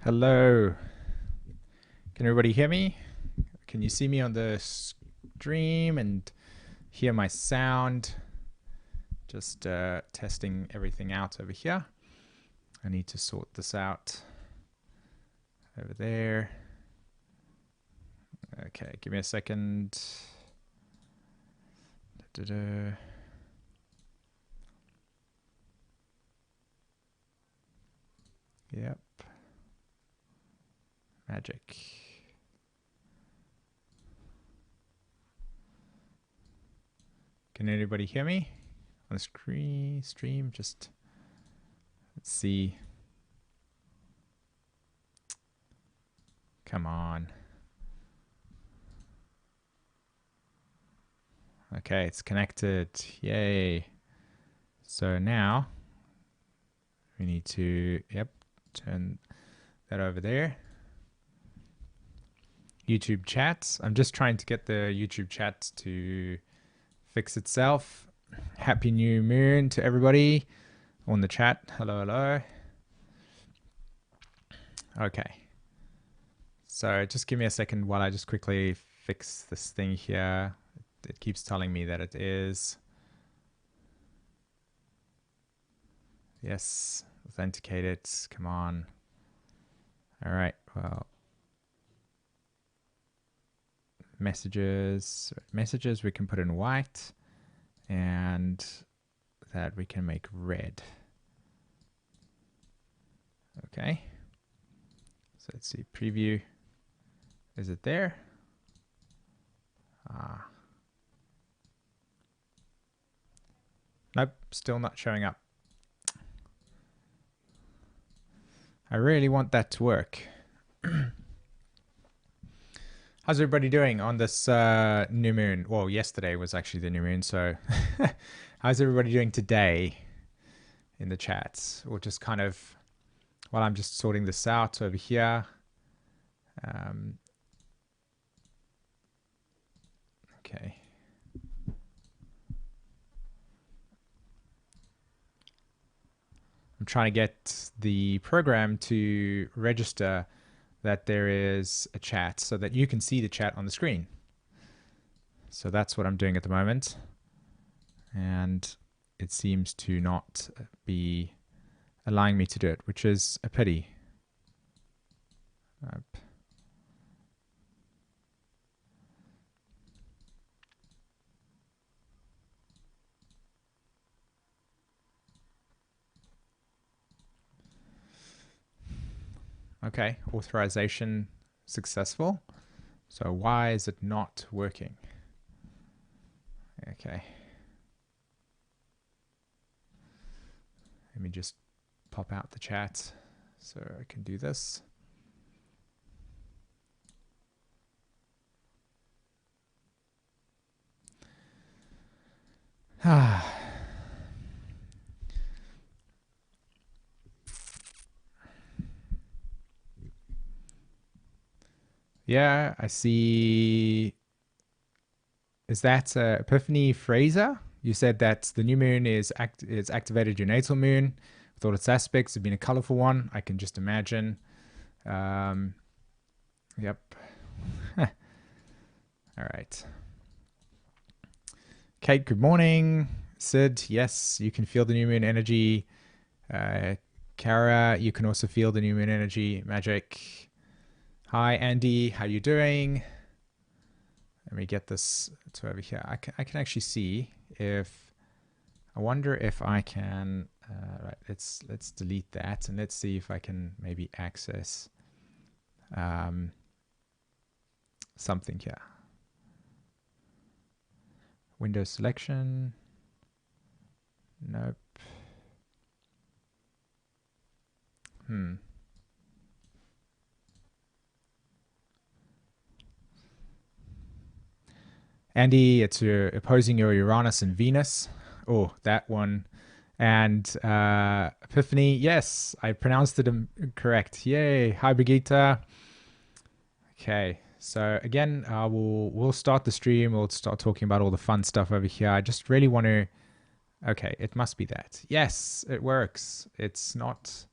Hello. Can everybody hear me? Can you see me on the stream and hear my sound? Just testing everything out over here. I need to sort this out over there. Okay, give me a second. Yep. Magic. Can anybody hear me on the stream? Just let's see. Come on. Okay, it's connected. Yay. So now we need to, turn that over there. YouTube chats. I'm just trying to get the YouTube chat to fix itself. Happy new moon to everybody on the chat. Hello, hello. Okay. So just give me a second while I just quickly fix this thing here. It keeps telling me that it is. Yes, authenticate it. Come on. All right, well. Messages we can put in white, and that we can make red. Okay. So let's see, preview. Is it there? Nope, still not showing up. I really want that to work. How's everybody doing on this new moon? Well, yesterday was actually the new moon, so how's everybody doing today in the chats? Or just kind of, while I'm just sorting this out over here. Okay. I'm trying to get the program to register that there is a chat so that you can see the chat on the screen. So that's what I'm doing at the moment. And it seems to not be allowing me to do it, which is a pity. Okay, authorization successful. So why is it not working? Okay. Let me just pop out the chat so I can do this. Yeah, I see. Is that Epiphany Fraser? You said that the new moon is activated your natal moon with all its aspects. It's been a colorful one. I can just imagine. Yep. All right. Kate, good morning. Sid, yes, you can feel the new moon energy. Kara, you can also feel the new moon energy. Magic. Hi, Andy. How you doing? Let me get this to over here. I can actually see if, I wonder if I can, right, let's delete that and let's see if I can maybe access something here. Windows selection. Nope. Andy, it's opposing your Uranus and Venus. Oh, that one. And Epiphany, yes, I pronounced it correct. Yay. Hi, Brigitte. Okay, So again, we'll start the stream. We'll start talking about all the fun stuff over here. I just really want to. Okay, it must be that. Yes, it works. It's not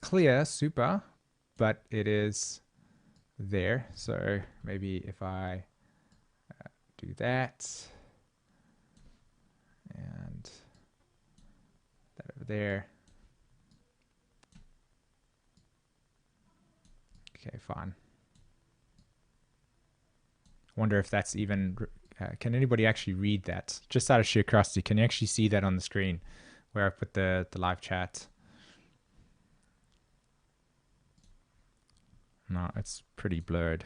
clear, super, but it is there. So maybe if I do that and that over there. Okay, fine. Wonder if that's even. Can anybody actually read that? Just out of sheer curiosity, can you actually see that on the screen where I put the live chat? No, it's pretty blurred.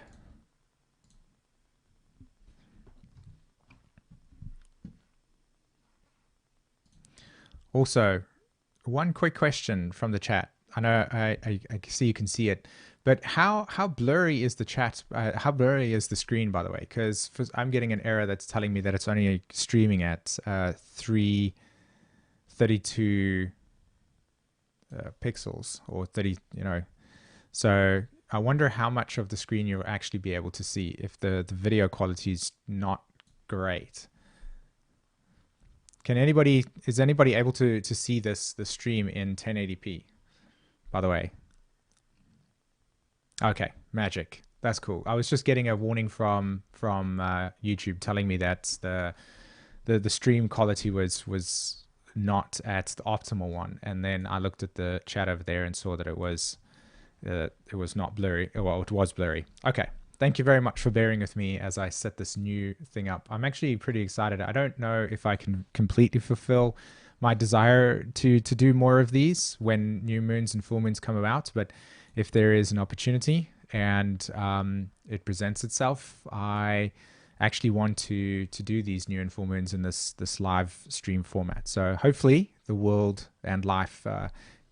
Also, one quick question from the chat. I know I see you can see it, but how blurry is the chat? How blurry is the screen, by the way? Because I'm getting an error that's telling me that it's only streaming at 332 pixels or 30. So I wonder how much of the screen you'll actually be able to see if the video quality is not great. Is anybody able to see the stream in 1080p, by the way? Okay, magic. That's cool. I was just getting a warning from YouTube telling me that the stream quality was not at the optimal one, and then I looked at the chat over there and saw that it was not blurry. Well, it was blurry. Okay. Thank you very much for bearing with me as I set this new thing up. I'm actually pretty excited. I don't know if I can completely fulfill my desire to do more of these when new moons and full moons come about, but if there is an opportunity and it presents itself, I actually want to do these new and full moons in this live stream format. So hopefully the world and life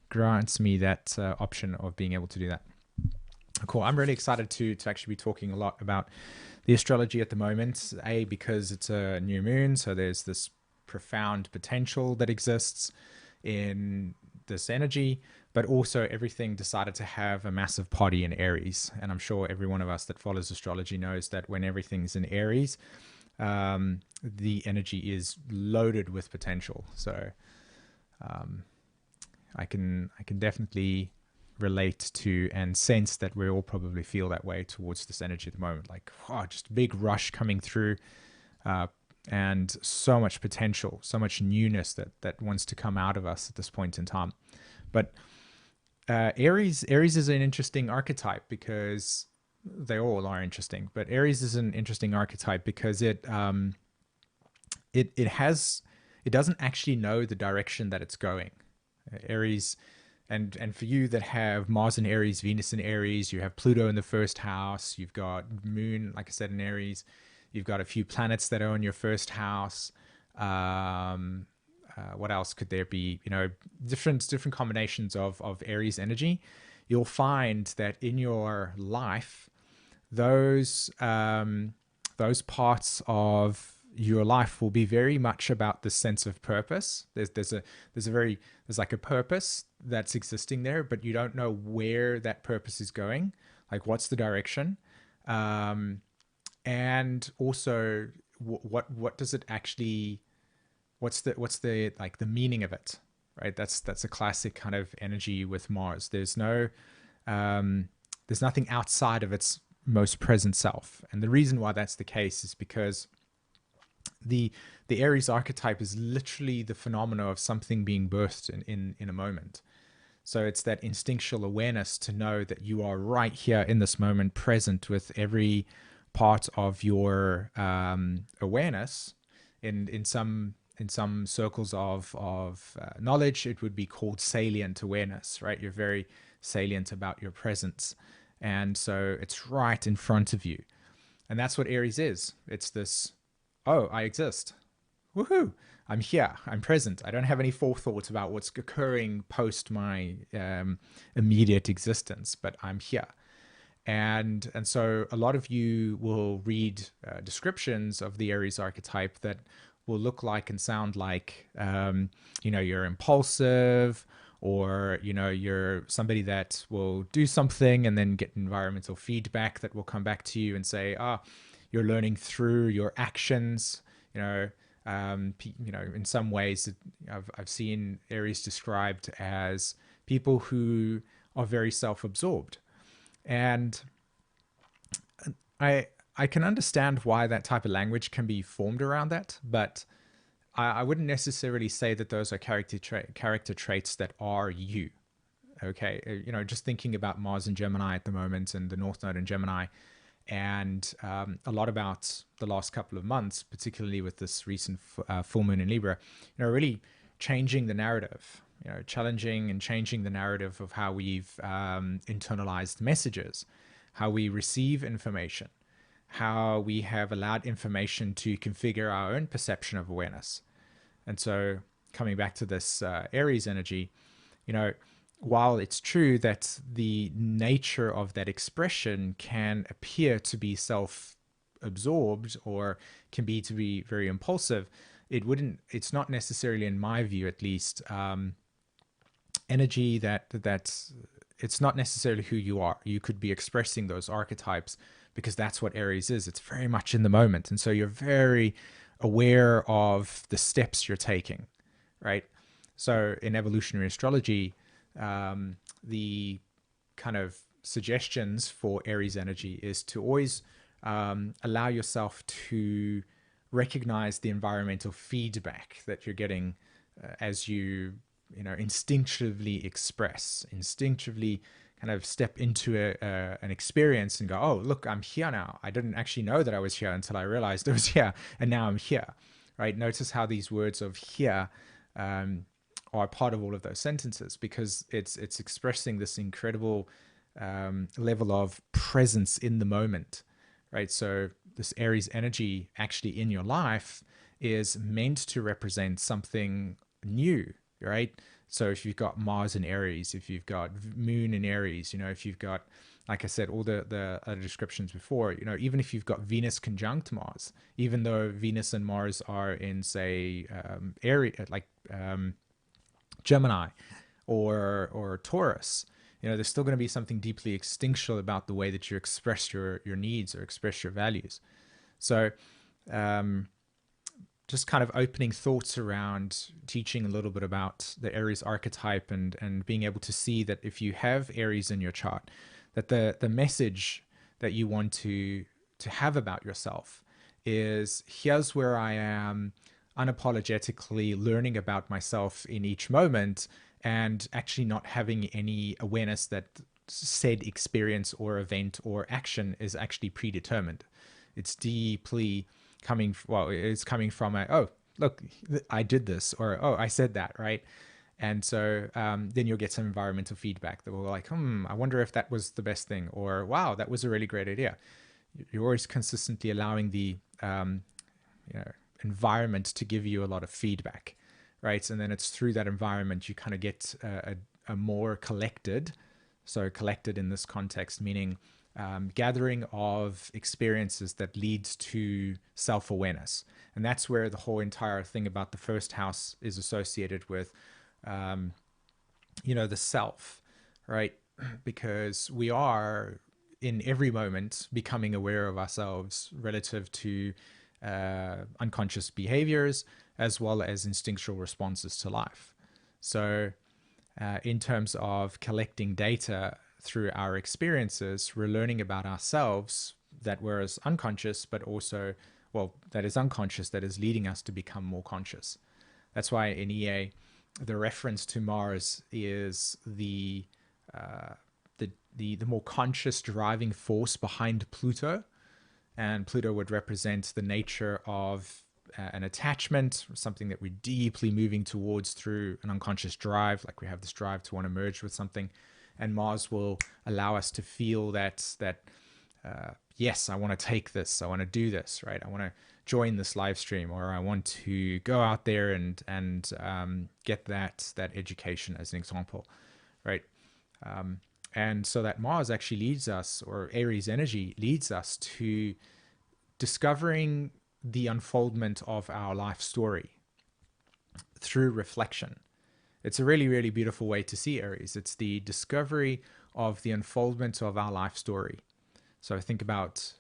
grants me that option of being able to do that. Cool. I'm really excited to actually be talking a lot about the astrology at the moment. A, because it's a new moon, so there's this profound potential that exists in this energy, but also everything decided to have a massive party in Aries. And I'm sure every one of us that follows astrology knows that when everything's in Aries, the energy is loaded with potential. So I can definitely relate to and sense that we all probably feel that way towards this energy at the moment, like just a big rush coming through, and so much potential, so much newness that wants to come out of us at this point in time. But Aries is an interesting archetype because they all are interesting, but Aries is an interesting archetype because it doesn't actually know the direction that it's going. Aries. And for you that have Mars in Aries, Venus in Aries, you have Pluto in the first house, you've got Moon, like I said, in Aries, you've got a few planets that are in your first house. What else could there be? Different combinations of Aries energy. You'll find that in your life, those parts of your life will be very much about the sense of purpose. There's like a purpose that's existing there, but you don't know where that purpose is going. Like, what's the direction? And also what does it actually, what's the like the meaning of it, right? That's a classic kind of energy with Mars. There's nothing outside of its most present self. And the reason why that's the case is because the Aries archetype is literally the phenomena of something being birthed in a moment. So it's that instinctual awareness to know that you are right here in this moment, present with every part of your awareness. In some circles of knowledge, it would be called salient awareness, right? You're very salient about your presence, and so it's right in front of you. And that's what Aries is. It's this, oh, I exist. Woohoo! I'm here. I'm present. I don't have any forethought about what's occurring post my immediate existence, but I'm here. And so a lot of you will read descriptions of the Aries archetype that will look like and sound like, you're impulsive, or you're somebody that will do something and then get environmental feedback that will come back to you and say, you're learning through your actions. In some ways, I've seen Aries described as people who are very self-absorbed, and I can understand why that type of language can be formed around that, but I wouldn't necessarily say that those are character traits that are you. Okay, just thinking about Mars in Gemini at the moment and the North Node in Gemini, and a lot about the last couple of months, particularly with this recent full moon in Libra, really changing the narrative, challenging and changing the narrative of how we've internalized messages, how we receive information, how we have allowed information to configure our own perception of awareness. And so coming back to this Aries energy, while it's true that the nature of that expression can appear to be self-absorbed or can be to be very impulsive, it's not necessarily, in my view at least, energy that's it's not necessarily who you are. You could be expressing those archetypes because that's what Aries is. It's very much in the moment. And so you're very aware of the steps you're taking, right? So in evolutionary astrology, the kind of suggestions for Aries energy is to always allow yourself to recognize the environmental feedback that you're getting as you instinctively express, instinctively kind of step into an experience and go, oh, look, I'm here now. I didn't actually know that I was here until I realized I was here, and now I'm here, right? Notice how these words of here are part of all of those sentences, because it's expressing this incredible level of presence in the moment, right? So this Aries energy actually in your life is meant to represent something new, right? So if you've got Mars in Aries, if you've got Moon in Aries, if you've got, like I said, all the other descriptions before, even if you've got Venus conjunct Mars, even though Venus and Mars are in, say, Aries, like Gemini or Taurus, there's still going to be something deeply instinctual about the way that you express your needs or express your values. So just kind of opening thoughts around teaching a little bit about the Aries archetype and being able to see that if you have Aries in your chart, that the message that you want to have about yourself is, here's where I am unapologetically learning about myself in each moment, and actually not having any awareness that said experience or event or action is actually predetermined. It's deeply it's coming from oh, look, I did this, or oh, I said that, right? And so then you'll get some environmental feedback that will like, I wonder if that was the best thing, or wow, that was a really great idea. You're always consistently allowing the environment to give you a lot of feedback, right? And then it's through that environment you kind of get a more collected, so collected in this context meaning gathering of experiences that leads to self-awareness. And that's where the whole entire thing about the first house is associated with the self, right? Because we are in every moment becoming aware of ourselves relative to unconscious behaviors as well as instinctual responses to life. So in terms of collecting data through our experiences, we're learning about ourselves that was unconscious, but also, that is unconscious, that is leading us to become more conscious. That's why in EA, the reference to Mars is the more conscious driving force behind Pluto. And Pluto would represent the nature of an attachment, something that we're deeply moving towards through an unconscious drive, like we have this drive to want to merge with something. And Mars will allow us to feel that yes, I want to take this, I want to do this, right? I want to join this live stream, or I want to go out there and get that education, as an example, right? And so that Mars actually leads us, or Aries energy leads us to discovering the unfoldment of our life story through reflection. It's a really, really beautiful way to see Aries. It's the discovery of the unfoldment of our life story. So think about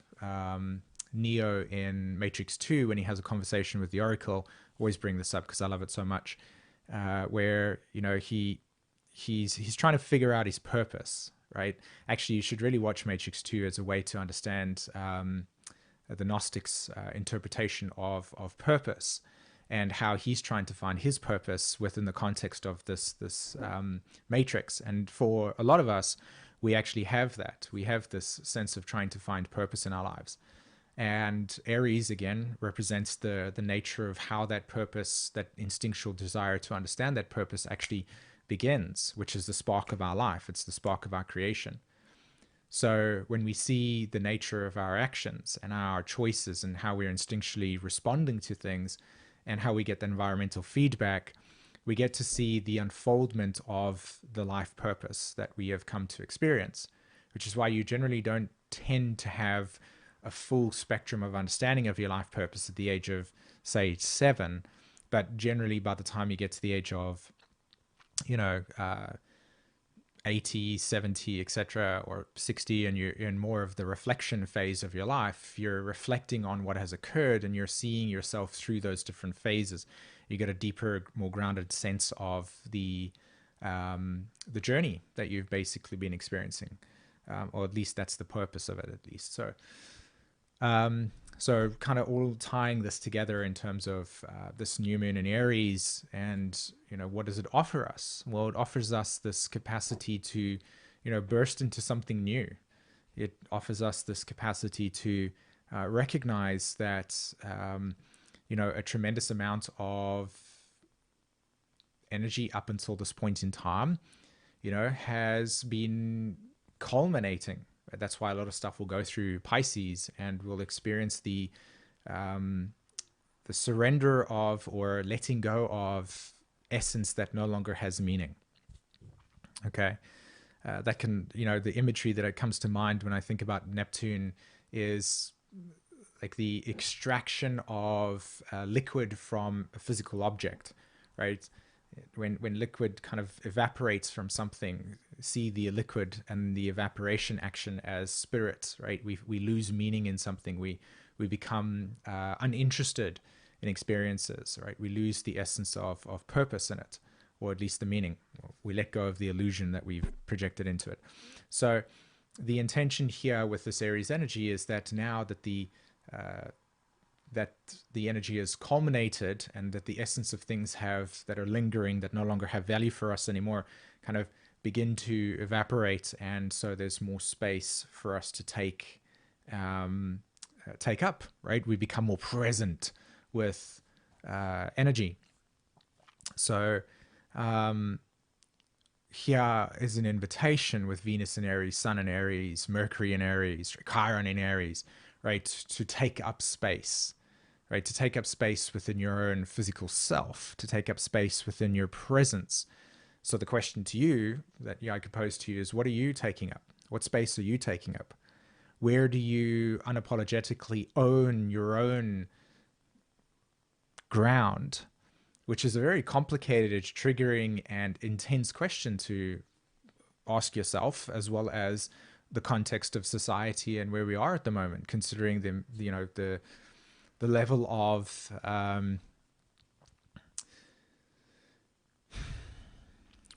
Neo in Matrix 2 when he has a conversation with the Oracle. Always bring this up because I love it so much. Where he's trying to figure out his purpose, right? Actually, you should really watch Matrix 2 as a way to understand the Gnostics' interpretation of purpose, and how he's trying to find his purpose within the context of this matrix. And for a lot of us, we actually have that. We have this sense of trying to find purpose in our lives. And Aries, again, represents the nature of how that purpose, that instinctual desire to understand that purpose actually begins, which is the spark of our life. It's the spark of our creation. So when we see the nature of our actions and our choices and how we're instinctually responding to things and how we get the environmental feedback, we get to see the unfoldment of the life purpose that we have come to experience, which is why you generally don't tend to have a full spectrum of understanding of your life purpose at the age of, say, 7. But generally, by the time you get to the age of, 80, 70, etc., or 60, and you're in more of the reflection phase of your life, you're reflecting on what has occurred and you're seeing yourself through those different phases. You get a deeper, more grounded sense of the journey that you've basically been experiencing, or at least that's the purpose of it, at least. So kind of all tying this together in terms of this new moon in Aries, and what does it offer us? Well, it offers us this capacity to burst into something new. It offers us this capacity to recognize that a tremendous amount of energy up until this point in time has been culminating. That's why a lot of stuff will go through Pisces, and we'll experience the surrender of, or letting go of, essence that no longer has meaning. Okay, that can, the imagery that comes to mind when I think about Neptune is like the extraction of liquid from a physical object, right? When liquid kind of evaporates from something, see the liquid and the evaporation action as spirit, right? We lose meaning in something. We become uninterested in experiences, right? We lose the essence of purpose in it, or at least the meaning. We let go of the illusion that we've projected into it. So the intention here with this Aries energy is that now that the energy is culminated, and that the essence of things that are lingering, that no longer have value for us anymore, kind of begin to evaporate, and so there's more space for us to take up, right? We become more present with energy. So here is an invitation with Venus in Aries, Sun in Aries, Mercury in Aries, Chiron in Aries, right? To take up space, right? To take up space within your own physical self, to take up space within your presence. So the question to you that I could pose to you is, what are you taking up? What space are you taking up? Where do you unapologetically own your own ground? Which is a very complicated, triggering, and intense question to ask yourself, as well as the context of society and where we are at the moment, considering the level of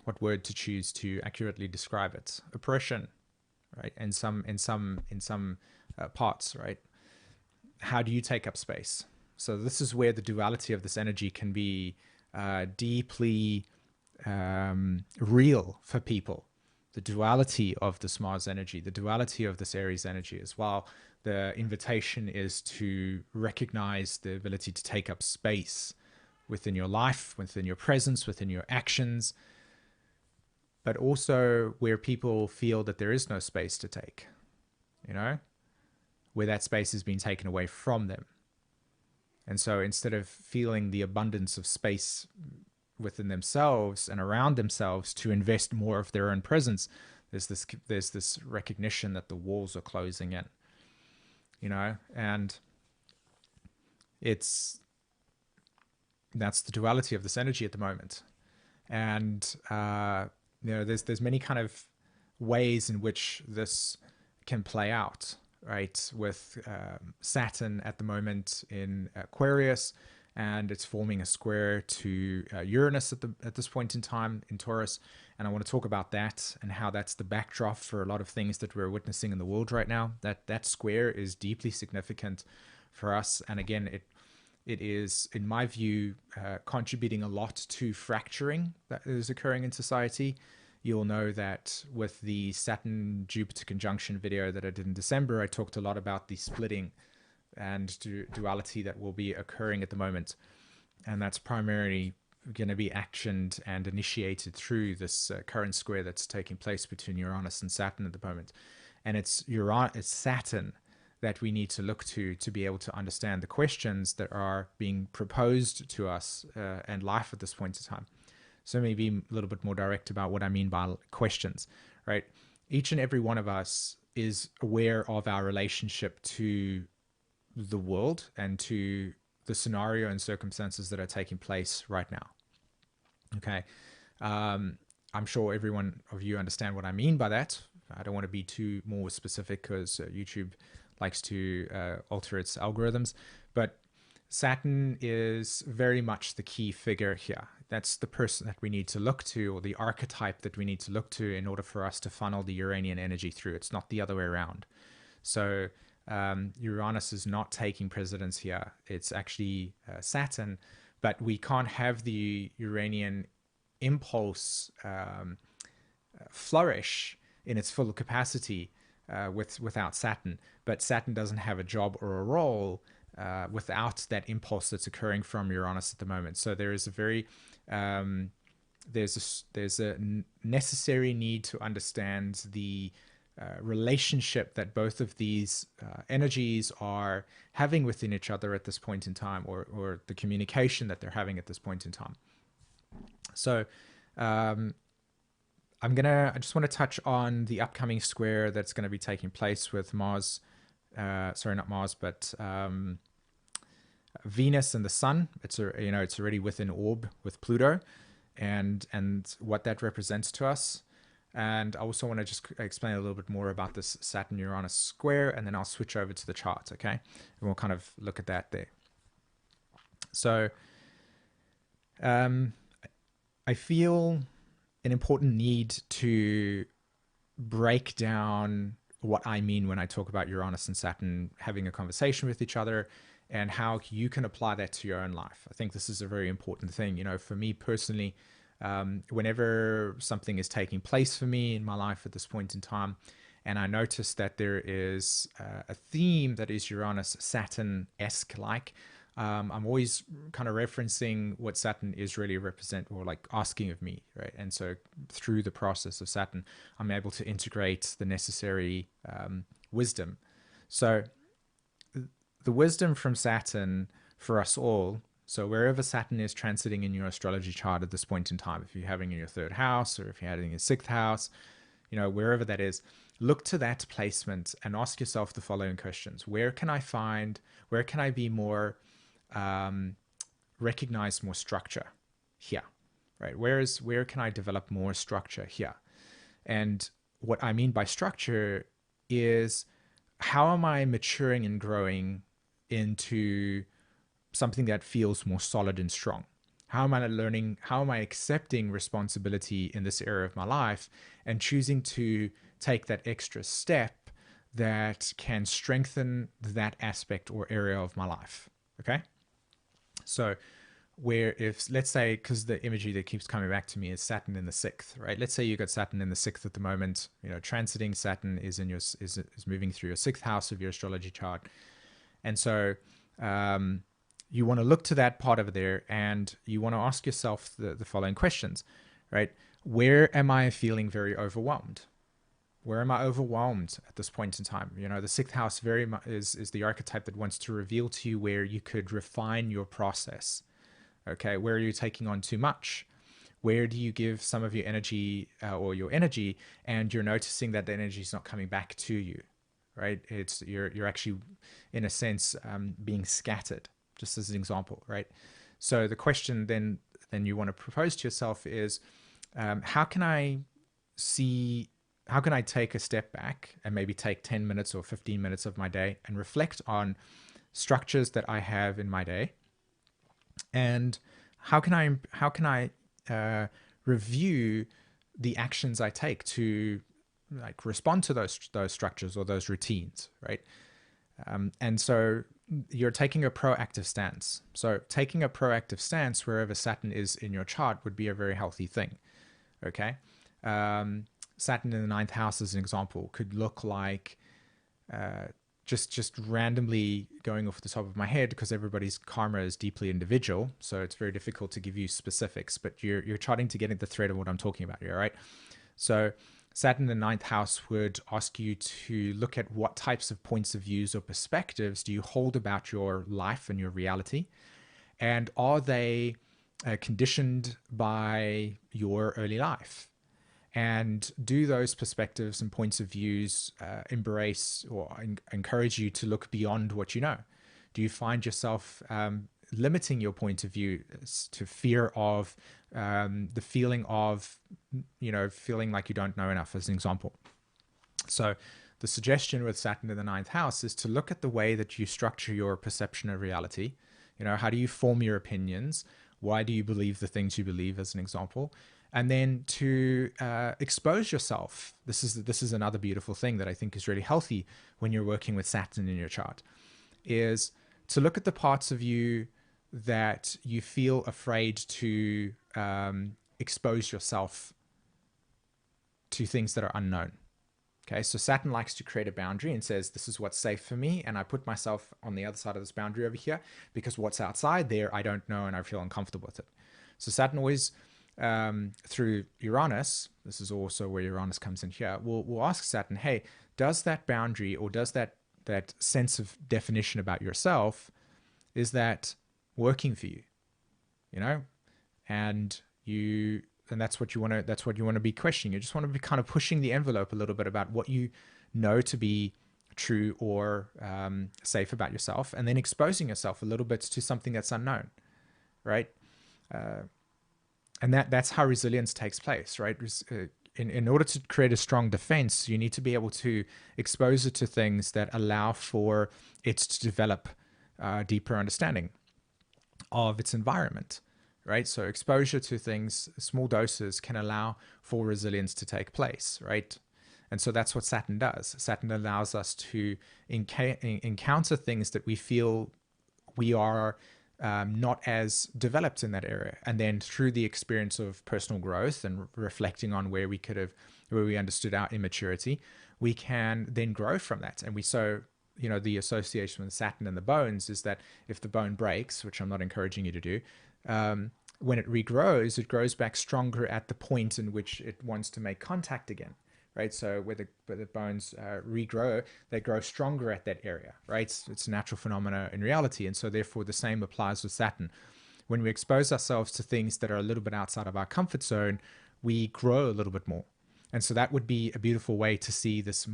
what word to choose to accurately describe it? Oppression, right? In some parts, right? How do you take up space? So this is where the duality of this energy can be deeply real for people. The duality of this Mars energy, the duality of this Aries energy as well. The invitation is to recognize the ability to take up space within your life, within your presence, within your actions, but also where people feel that there is no space to take, where that space has been taken away from them. And so instead of feeling the abundance of space within themselves and around themselves to invest more of their own presence, there's this recognition that the walls are closing in, and that's the duality of this energy at the moment. And there's many kind of ways in which this can play out, right? With Saturn at the moment in Aquarius, and it's forming a square to Uranus at this point in time in Taurus. And I want to talk about that and how that's the backdrop for a lot of things that we're witnessing in the world right now. That square is deeply significant for us, and again, it is, in my view, contributing a lot to fracturing that is occurring in society. You'll know that with the Saturn-Jupiter conjunction video that I did in December, I talked a lot about the splitting and duality that will be occurring at the moment. And that's primarily going to be actioned and initiated through this current square that's taking place between Uranus and Saturn at the moment. And it's Saturn that we need to look to be able to understand the questions that are being proposed to us and life at this point in time. So maybe a little bit more direct about what I mean by questions, right? Each and every one of us is aware of our relationship to the world and to the scenario and circumstances that are taking place right now. Okay. I'm sure every one of you understand what I mean by that. I don't want to be too more specific because YouTube likes to alter its algorithms, but Saturn is very much the key figure here. That's the person that we need to look to, or the archetype that we need to look to in order for us to funnel the Uranian energy through. It's not the other way around. So Uranus is not taking precedence here. It's actually Saturn, but we can't have the Uranian impulse flourish in its full capacity without Saturn. But Saturn doesn't have a job or a role without that impulse that's occurring from Uranus at the moment. So there is a very there's a necessary need to understand the relationship that both of these energies are having within each other at this point in time, or the communication that they're having at this point in time. So I just want to touch on the upcoming square that's going to be taking place with Mars, sorry, not Mars, but Venus and the Sun. It's already within orb with Pluto, and what that represents to us. And I also want to just explain a little bit more about this Saturn-Uranus square, and then I'll switch over to the chart, okay? And we'll kind of look at that there. So I feel an important need to break down what I mean when I talk about Uranus and Saturn having a conversation with each other, and how you can apply that to your own life. I think this is a very important thing. For me personally, whenever something is taking place for me in my life at this point in time, and I notice that there is a theme that is Uranus-Saturn-esque, like, I'm always kind of referencing what Saturn is really represent, or like asking of me, right? And so through the process of Saturn, I'm able to integrate the necessary wisdom. So the wisdom from Saturn for us all, so wherever Saturn is transiting in your astrology chart at this point in time, if you're having in your third house, or if you're having in your sixth house, wherever that is, look to that placement and ask yourself the following questions. Where can I be more, recognize more structure here, right? Where can I develop more structure here? And what I mean by structure is, how am I maturing and growing into something that feels more solid and strong? How am I learning? How am I accepting responsibility in this area of my life and choosing to take that extra step that can strengthen that aspect or area of my life? Okay. So let's say, because the imagery that keeps coming back to me is Saturn in the sixth, right? Let's say you got Saturn in the sixth at the moment. Transiting Saturn is moving through your sixth house of your astrology chart, and so you want to look to that part over there, and you want to ask yourself the following questions, right? Where am I feeling very overwhelmed? Where am I overwhelmed at this point in time? The sixth house very much is the archetype that wants to reveal to you where you could refine your process. Okay, where are you taking on too much? Where do you give some of your energy or your energy, and you're noticing that the energy is not coming back to you, right? You're actually, in a sense, being scattered, just as an example, right? So the question then then you want to propose to yourself is, how can I take a step back and maybe take 10 minutes or 15 minutes of my day and reflect on structures that I have in my day, and how can I review the actions I take to like respond to those structures or those routines, right? And so you're taking a proactive stance. So taking a proactive stance wherever Saturn is in your chart would be a very healthy thing. Okay. Saturn in the ninth house, as an example, could look like just randomly going off the top of my head, because everybody's karma is deeply individual. So it's very difficult to give you specifics, but you're charting to get at the thread of what I'm talking about here, right? So Saturn in the ninth house would ask you to look at what types of points of views or perspectives do you hold about your life and your reality, and are they conditioned by your early life? And do those perspectives and points of views embrace or encourage you to look beyond what you know? Do you find yourself limiting your point of view to fear of the feeling of, feeling like you don't know enough, as an example? So the suggestion with Saturn in the ninth house is to look at the way that you structure your perception of reality. How do you form your opinions? Why do you believe the things you believe, as an example? And then to expose yourself. This is another beautiful thing that I think is really healthy when you're working with Saturn in your chart, is to look at the parts of you that you feel afraid to expose yourself to things that are unknown. Okay, so Saturn likes to create a boundary and says, this is what's safe for me, and I put myself on the other side of this boundary over here, because what's outside there I don't know and I feel uncomfortable with it. So Saturn always, through Uranus, this is also where Uranus comes in here, we'll ask Saturn, hey, does that boundary, or does that sense of definition about yourself, is that working for you? And that's what you want to be questioning. You just want to be kind of pushing the envelope a little bit about what you know to be true or safe about yourself, and then exposing yourself a little bit to something that's unknown, right? And that's how resilience takes place, right? In order to create a strong defense, you need to be able to expose it to things that allow for it to develop deeper understanding of its environment, right? So exposure to things, small doses, can allow for resilience to take place, right? And so that's what Saturn does. Saturn allows us to encounter things that we feel we are not as developed in that area, and then through the experience of personal growth and reflecting on where we understood our immaturity, we can then grow from that. And the association with Saturn and the bones is that if the bone breaks, which I'm not encouraging you to do, when it regrows, it grows back stronger at the point in which it wants to make contact again, right? So where the bones regrow, they grow stronger at that area, right? It's a natural phenomena in reality. And so therefore the same applies with Saturn. When we expose ourselves to things that are a little bit outside of our comfort zone, we grow a little bit more. And so that would be a beautiful way to see this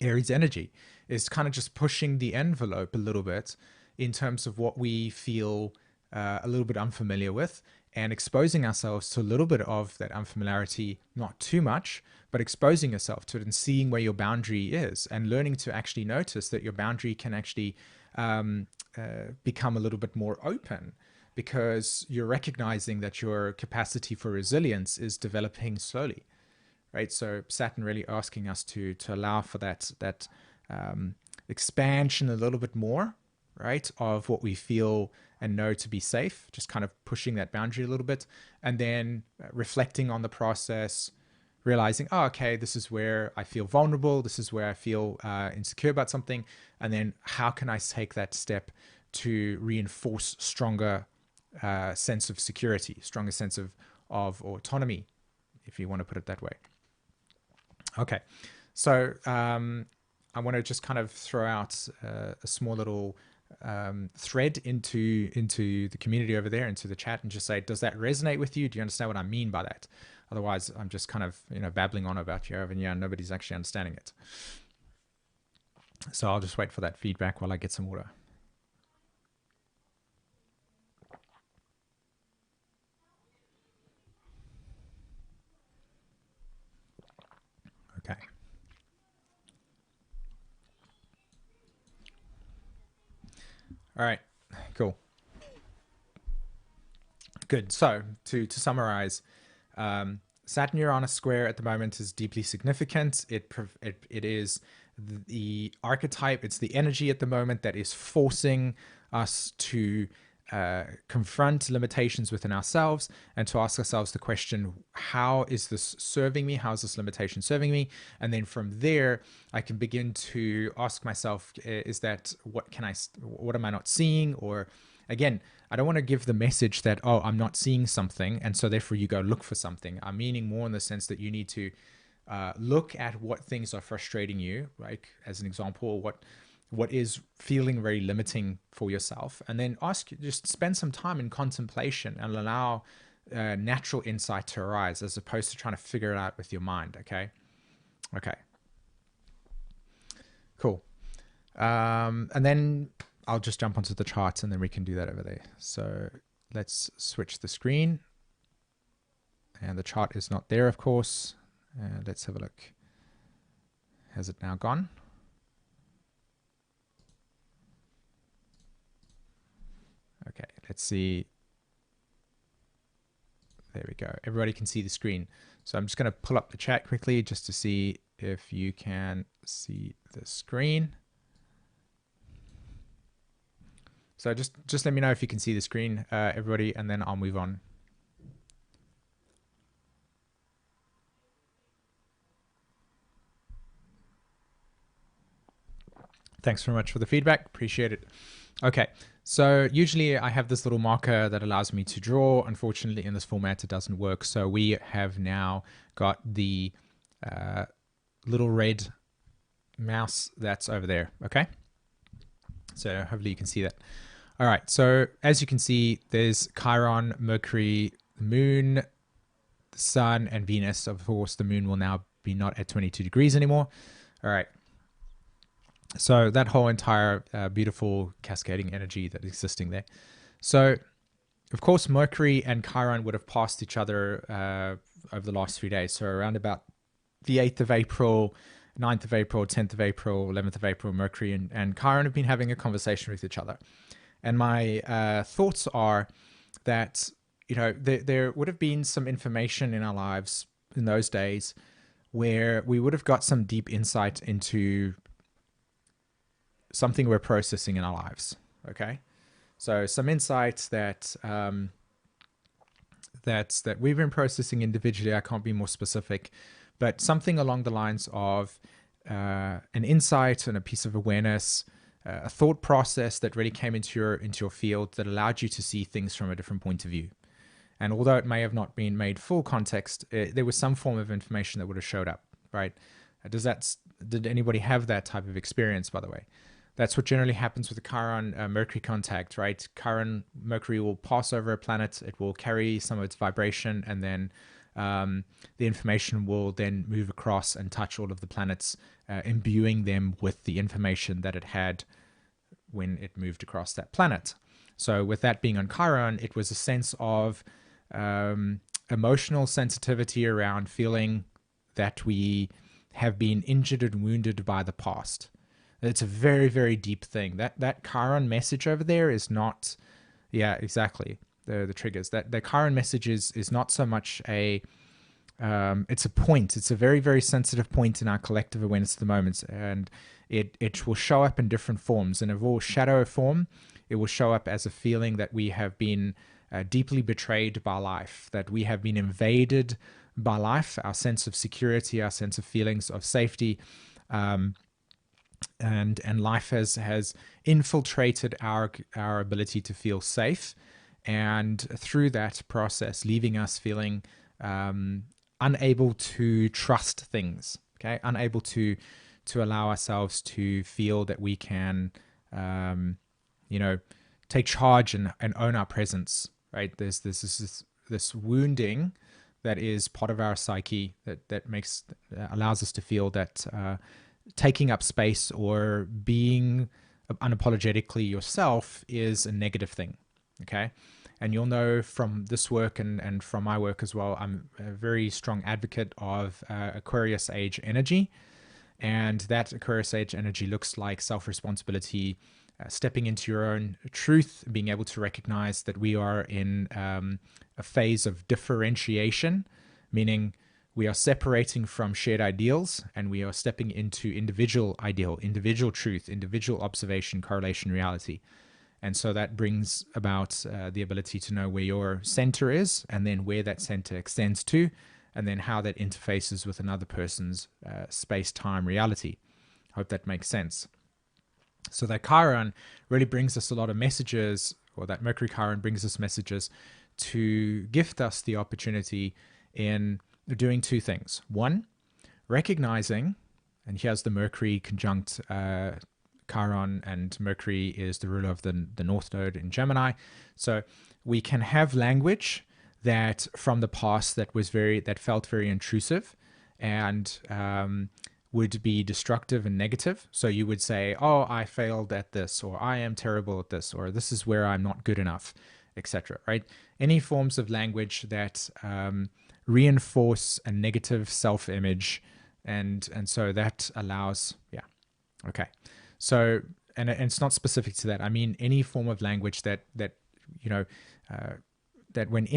Aries energy, is kind of just pushing the envelope a little bit in terms of what we feel a little bit unfamiliar with, and exposing ourselves to a little bit of that unfamiliarity, not too much, but exposing yourself to it and seeing where your boundary is, and learning to actually notice that your boundary can actually become a little bit more open, because you're recognizing that your capacity for resilience is developing slowly, right? So Saturn really asking us to allow for that expansion a little bit more, right, of what we feel and know to be safe, just kind of pushing that boundary a little bit, and then reflecting on the process, realizing, oh, okay, this is where I feel vulnerable, this is where I feel insecure about something, and then how can I take that step to reinforce stronger sense of security, stronger sense of autonomy, if you want to put it that way. Okay, so I want to just kind of throw out a small little thread into the community over there, into the chat, and just say, does that resonate with you? Do you understand what I mean by that? Otherwise, I'm just kind of babbling on about here and yeah, nobody's actually understanding it. So I'll just wait for that feedback while I get some water. All right, cool. Good. So to summarize, Saturn-Uranus square at the moment is deeply significant. It is the archetype. It's the energy at the moment that is forcing us to confront limitations within ourselves and to ask ourselves the question, how is this serving me? How is this limitation serving me? And then from there, I can begin to ask myself, is that, what am I not seeing? Or again, I don't want to give the message that, oh, I'm not seeing something, and so therefore you go look for something. I'm meaning more in the sense that you need to look at what things are frustrating you, right? As an example, what is feeling very limiting for yourself, and then just spend some time in contemplation and allow natural insight to arise, as opposed to trying to figure it out with your mind. Okay. Cool. And then I'll just jump onto the charts and then we can do that over there. So let's switch the screen. And the chart is not there, of course. Let's have a look. Has it now gone? Okay, let's see. There we go. Everybody can see the screen. So I'm just going to pull up the chat quickly just to see if you can see the screen. So just let me know if you can see the screen, everybody, and then I'll move on. Thanks very much for the feedback. Appreciate it. Okay, so usually I have this little marker that allows me to draw. Unfortunately, in this format, it doesn't work. So we have now got the little red mouse that's over there. Okay, so hopefully you can see that. All right, so as you can see, there's Chiron, Mercury, the Moon, the Sun, and Venus. Of course, the Moon will now be not at 22 degrees anymore. All right. So that whole entire beautiful cascading energy that's existing there. So, of course, Mercury and Chiron would have passed each other over the last 3 days. So around about the 8th of April, 9th of April, 10th of April, 11th of April, Mercury and Chiron have been having a conversation with each other. And my thoughts are that, you know, there would have been some information in our lives in those days where we would have got some deep insight into something we're processing in our lives. Okay, so some insights that that we've been processing individually. I can't be more specific, but something along the lines of an insight and a piece of awareness, a thought process that really came into your field that allowed you to see things from a different point of view. And although it may have not been made full context, there was some form of information that would have showed up, right? Did anybody have that type of experience, by the way? That's what generally happens with the Chiron Mercury contact, right? Chiron Mercury will pass over a planet, it will carry some of its vibration, and then the information will then move across and touch all of the planets, imbuing them with the information that it had when it moved across that planet. So with that being on Chiron, it was a sense of emotional sensitivity around feeling that we have been injured and wounded by the past. It's a very, very deep thing. That Chiron message over there is not, yeah, exactly, the triggers. That Chiron message is not so much a, it's a point. It's a very, very sensitive point in our collective awareness at the moment, and it will show up in different forms. In a raw shadow form, it will show up as a feeling that we have been deeply betrayed by life, that we have been invaded by life, our sense of security, our sense of feelings of safety, and life has infiltrated our ability to feel safe, and through that process leaving us feeling unable to trust things, okay, unable to allow ourselves to feel that we can take charge and own our presence, right? There's this wounding that is part of our psyche that allows us to feel that taking up space or being unapologetically yourself is a negative thing, okay? And you'll know from this work and from my work as well, I'm a very strong advocate of Aquarius age energy. And that Aquarius age energy looks like self-responsibility, stepping into your own truth, being able to recognize that we are in a phase of differentiation, meaning we are separating from shared ideals and we are stepping into individual ideal, individual truth, individual observation, correlation, reality. And so that brings about the ability to know where your center is and then where that center extends to, and then how that interfaces with another person's space-time reality. I hope that makes sense. So that Chiron really brings us a lot of messages, or that Mercury Chiron brings us messages to gift us the opportunity in doing two things. One, recognizing, and here's the Mercury conjunct Chiron, and Mercury is the ruler of the North Node in Gemini. So we can have language that from the past that felt very intrusive and would be destructive and negative. So you would say, oh, I failed at this, or I am terrible at this, or this is where I'm not good enough, etc. Right? Any forms of language that reinforce a negative self-image, and so that allows, yeah, okay. So, and it's not specific to that. I mean, any form of language that you know, that when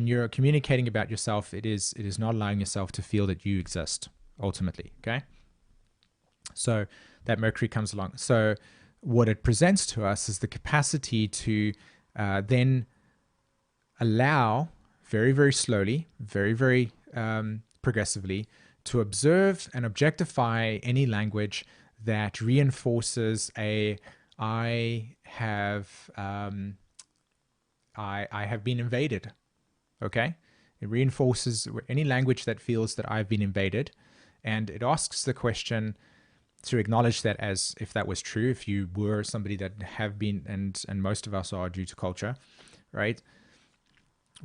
you're communicating about yourself, it is not allowing yourself to feel that you exist ultimately. Okay. So that Mercury comes along. So what it presents to us is the capacity to then allow very, very slowly, very, very progressively, to observe and objectify any language that reinforces I have been invaded. Okay, it reinforces any language that feels that I've been invaded, and it asks the question to acknowledge that as if that was true, if you were somebody that have been, and most of us are due to culture, right?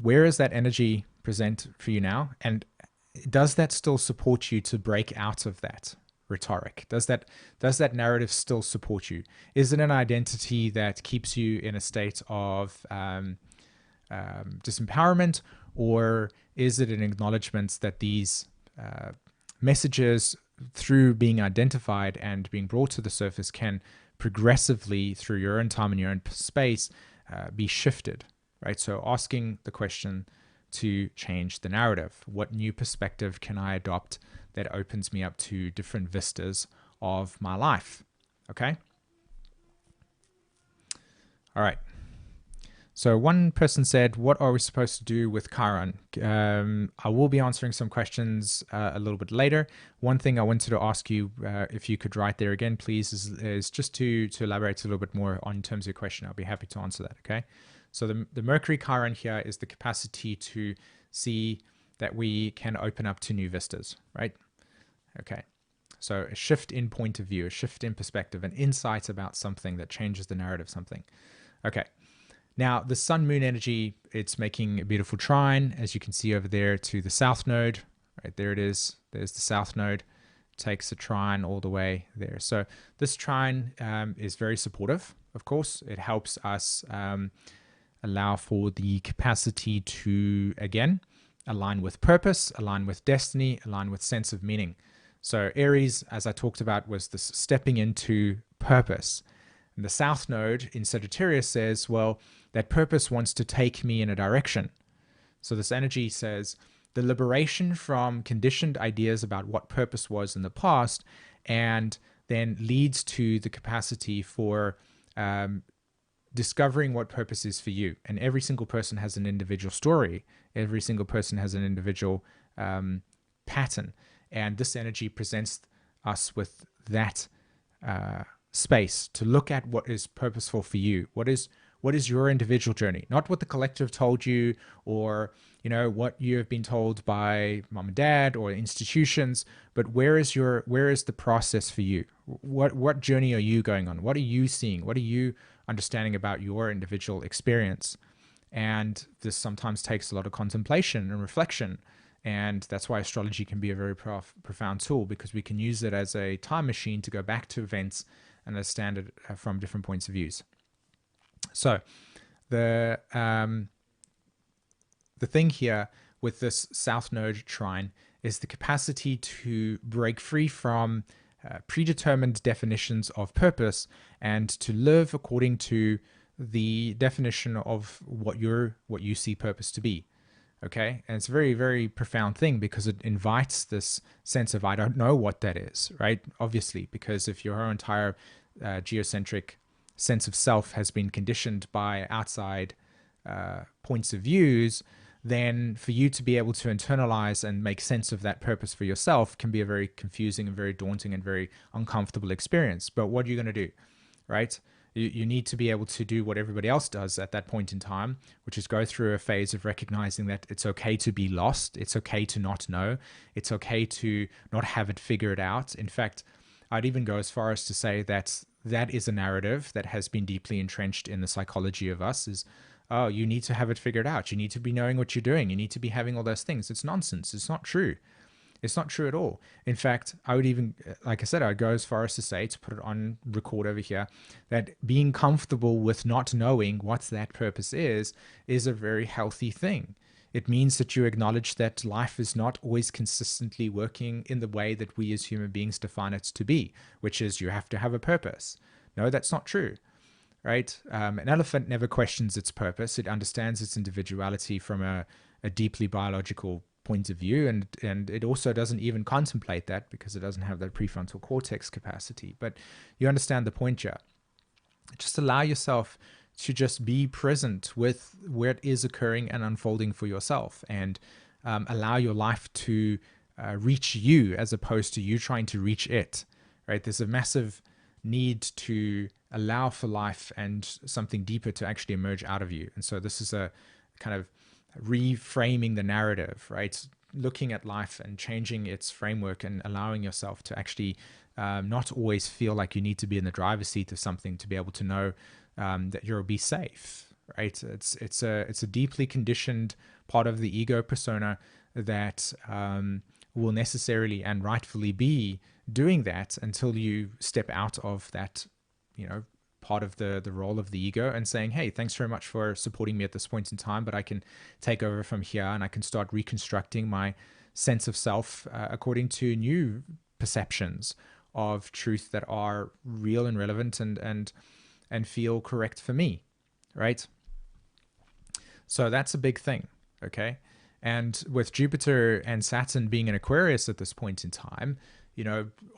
Where is that energy present for you now, and does that still support you to break out of that rhetoric? Does that narrative still support you? Is it an identity that keeps you in a state of disempowerment, or is it an acknowledgement that these messages, through being identified and being brought to the surface, can progressively, through your own time and your own space, be shifted, right? So asking the question to change the narrative. What new perspective can I adopt that opens me up to different vistas of my life? Okay. All right. So one person said, what are we supposed to do with Chiron? I will be answering some questions a little bit later. One thing I wanted to ask you, if you could write there again, please, is just to elaborate a little bit more on terms of your question. I'll be happy to answer that, okay? So the Mercury Chiron here is the capacity to see that we can open up to new vistas, right? Okay. So a shift in point of view, a shift in perspective, an insight about something that changes the narrative, something. Okay. Now, the sun-moon energy, it's making a beautiful trine, as you can see over there, to the south node. Right there it is. There's the south node. Takes a trine all the way there. So this trine is very supportive, of course. It helps us allow for the capacity to, again, align with purpose, align with destiny, align with sense of meaning. So Aries, as I talked about, was this stepping into purpose. And the south node in Sagittarius says, well, that purpose wants to take me in a direction. So this energy says the liberation from conditioned ideas about what purpose was in the past, and then leads to the capacity for discovering what purpose is for you. And every single person has an individual story. Every single person has an individual pattern. And this energy presents us with that space to look at what is purposeful for you. What is your individual journey? Not what the collective told you, or what you have been told by mom and dad or institutions, but where is the process for you? What journey are you going on? What are you seeing? What are you understanding about your individual experience? And this sometimes takes a lot of contemplation and reflection. And that's why astrology can be a very profound tool, because we can use it as a time machine to go back to events and understand it from different points of views. So the thing here with this south node trine is the capacity to break free from predetermined definitions of purpose and to live according to the definition of what you see purpose to be. Okay, and it's a very, very profound thing because it invites this sense of I don't know what that is, right? Obviously, because if your entire geocentric sense of self has been conditioned by outside points of views, then for you to be able to internalize and make sense of that purpose for yourself can be a very confusing and very daunting and very uncomfortable experience. But what are you going to do, right? You need to be able to do what everybody else does at that point in time, which is go through a phase of recognizing that it's okay to be lost. It's okay to not know. It's okay to not have it figured out. In fact, I'd even go as far as to say that that is a narrative that has been deeply entrenched in the psychology of us is, oh, you need to have it figured out. You need to be knowing what you're doing. You need to be having all those things. It's nonsense. It's not true. It's not true at all. In fact, I would even, like I said, I'd go as far as to say, to put it on record over here, that being comfortable with not knowing what that purpose is a very healthy thing. It means that you acknowledge that life is not always consistently working in the way that we as human beings define it to be, which is you have to have a purpose. No, that's not true, right? An elephant never questions its purpose. It understands its individuality from a deeply biological point of view, and it also doesn't even contemplate that because it doesn't have that prefrontal cortex capacity. But you understand the point here. Just allow yourself to just be present with where it is occurring and unfolding for yourself, and allow your life to reach you as opposed to you trying to reach it, right? There's a massive need to allow for life and something deeper to actually emerge out of you. And so this is a kind of reframing the narrative, right? Looking at life and changing its framework and allowing yourself to actually not always feel like you need to be in the driver's seat of something to be able to know that you'll be safe, right? It's a deeply conditioned part of the ego persona that will necessarily and rightfully be doing that until you step out of that, part of the role of the ego and saying, hey, thanks very much for supporting me at this point in time, but I can take over from here and I can start reconstructing my sense of self according to new perceptions of truth that are real and relevant and feel correct for me, right? So that's a big thing, okay? And with Jupiter and Saturn being in Aquarius at this point in time,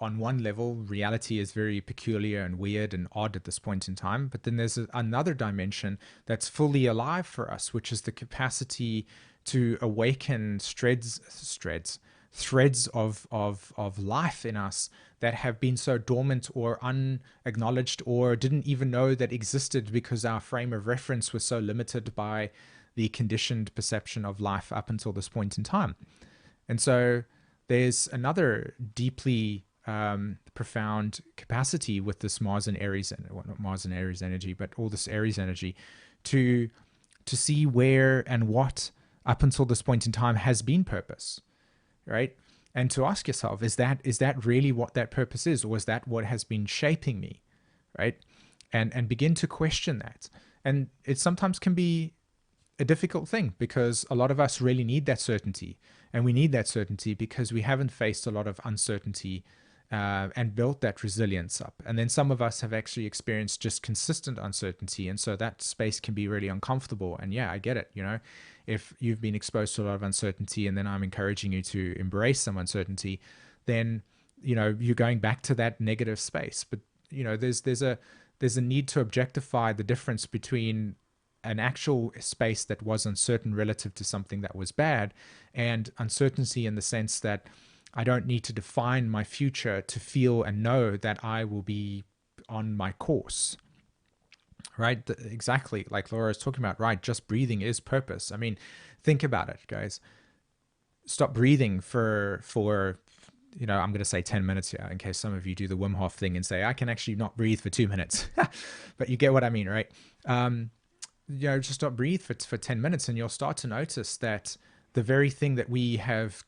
on one level, reality is very peculiar and weird and odd at this point in time. But then there's another dimension that's fully alive for us, which is the capacity to awaken threads of life in us that have been so dormant or unacknowledged or didn't even know that existed because our frame of reference was so limited by the conditioned perception of life up until this point in time. And so there's another deeply profound capacity with this Mars and Aries, well, not Mars and Aries energy, but all this Aries energy to see where and what up until this point in time has been purpose, right? And to ask yourself, is that really what that purpose is, or is that what has been shaping me, right? And begin to question that. And it sometimes can be a difficult thing because a lot of us really need that certainty. And we need that certainty because we haven't faced a lot of uncertainty and built that resilience up. And then some of us have actually experienced just consistent uncertainty. And so that space can be really uncomfortable. And yeah, I get it. If you've been exposed to a lot of uncertainty and then I'm encouraging you to embrace some uncertainty, then, you're going back to that negative space. But, there's a need to objectify the difference between an actual space that was uncertain relative to something that was bad, and uncertainty in the sense that I don't need to define my future to feel and know that I will be on my course, right? Exactly like Laura is talking about, right? Just breathing is purpose. I mean, think about it, guys. Stop breathing for I'm going to say 10 minutes here in case some of you do the Wim Hof thing and say, I can actually not breathe for 2 minutes, but you get what I mean, right? Just stop breathe for 10 minutes and you'll start to notice that the very thing that we have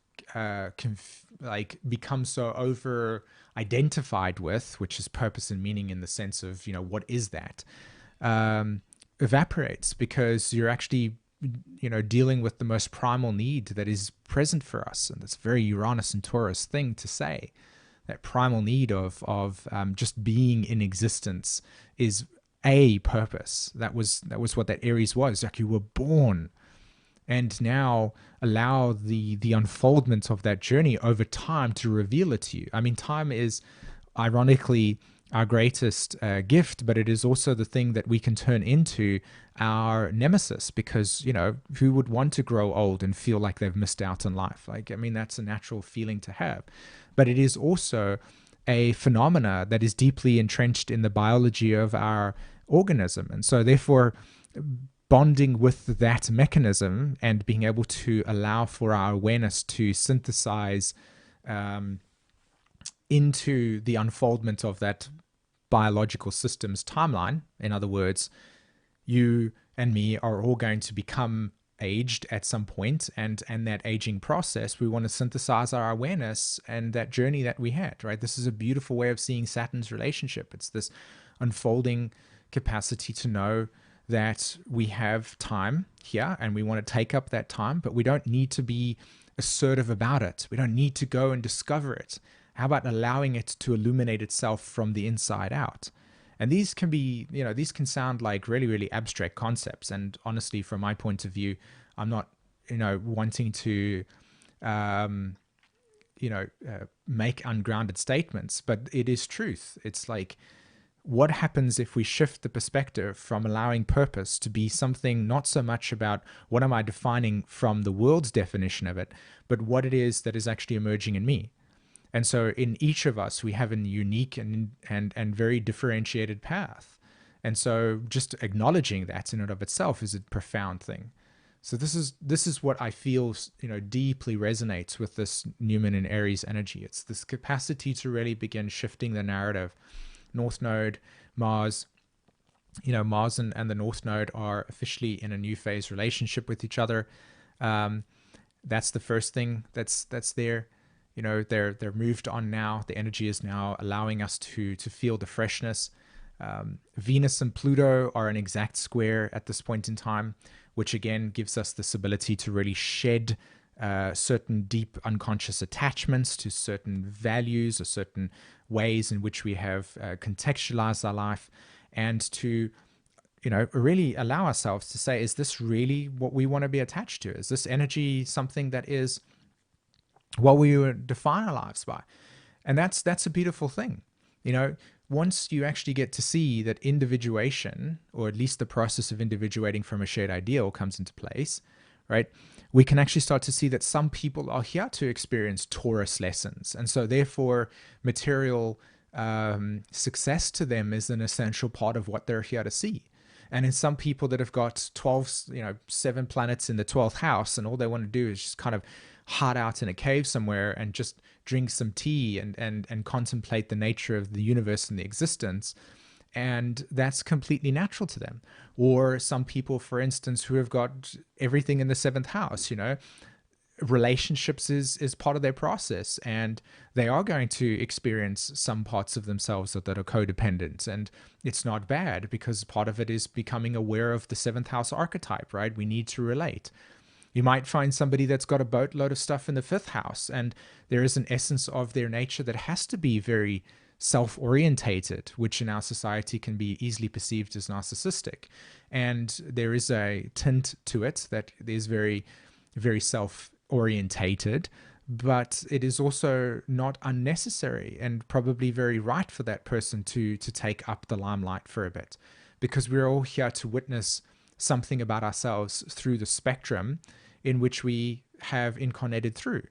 become so over identified with, which is purpose and meaning in the sense of, what is that, evaporates because you're actually, dealing with the most primal need that is present for us. And that's a very Uranus and Taurus thing to say, that primal need of just being in existence is a purpose. That was what that Aries was. Like, you were born, and now allow the unfoldment of that journey over time to reveal it to you. I mean, time is ironically our greatest gift, but it is also the thing that we can turn into our nemesis, because, you know, who would want to grow old and feel like they've missed out on life? Like, I mean, that's a natural feeling to have, but it is also a phenomena that is deeply entrenched in the biology of our organism. And so therefore, bonding with that mechanism and being able to allow for our awareness to synthesize into the unfoldment of that biological system's timeline. In other words, you and me are all going to become aged at some point, and that aging process, we want to synthesize our awareness and that journey that we had, right? This is a beautiful way of seeing Saturn's relationship. It's this unfolding capacity to know that we have time here and we want to take up that time, but we don't need to be assertive about it. We don't need to go and discover it. How about allowing it to illuminate itself from the inside out? And these can be, you know, these can sound like really, really abstract concepts. And honestly, from my point of view, I'm not, you know, wanting to, make ungrounded statements, but it is truth. It's like, what happens if we shift the perspective from allowing purpose to be something not so much about what am I defining from the world's definition of it, but what it is that is actually emerging in me? And so in each of us, we have a unique and very differentiated path. And so just acknowledging that in and of itself is a profound thing. So this is what I feel, you know, deeply resonates with this Newman and Aries energy. It's this capacity to really begin shifting the narrative. North Node, Mars, you know, Mars and the North Node are officially in a new phase relationship with each other. That's the first thing that's there. You know, they're moved on now. The energy is now allowing us to feel the freshness. Venus and Pluto are an exact square at this point in time, which again gives us this ability to really shed certain deep unconscious attachments to certain values or certain ways in which we have contextualized our life, and to, you know, really allow ourselves to say, is this really what we want to be attached to? Is this energy something that is what we would define our lives by? And that's a beautiful thing. You know, once you actually get to see that individuation, or at least the process of individuating from a shared ideal, comes into place, right? We can actually start to see that some people are here to experience Taurus lessons. And so therefore material success to them is an essential part of what they're here to see. And in some people that have got 7 planets in the 12th house, and all they want to do is just kind of hide out in a cave somewhere and just drink some tea and contemplate the nature of the universe and the existence. And that's completely natural to them. Or some people, for instance, who have got everything in the 7th house, you know, relationships is part of their process, and they are going to experience some parts of themselves that are codependent. And it's not bad, because part of it is becoming aware of the 7th house archetype, right? We need to relate. You might find somebody that's got a boatload of stuff in the 5th house, and there is an essence of their nature that has to be very self-orientated, which in our society can be easily perceived as narcissistic. And there is a tint to it that is very, very self-orientated, but it is also not unnecessary and probably very right for that person to take up the limelight for a bit, because we're all here to witness something about ourselves through the spectrum in which we have incarnated through.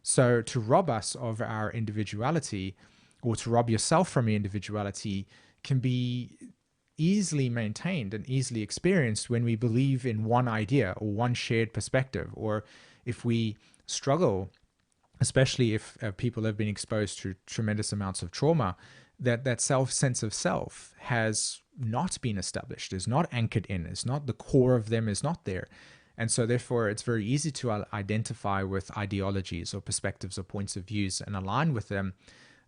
So to rob us of our individuality, or to rob yourself from your individuality, can be easily maintained and easily experienced when we believe in one idea or one shared perspective, or if we struggle, especially if people have been exposed to tremendous amounts of trauma, that sense of self has not been established, is not anchored in, is not the core of them, is not there. And so therefore it's very easy to identify with ideologies or perspectives or points of views and align with them.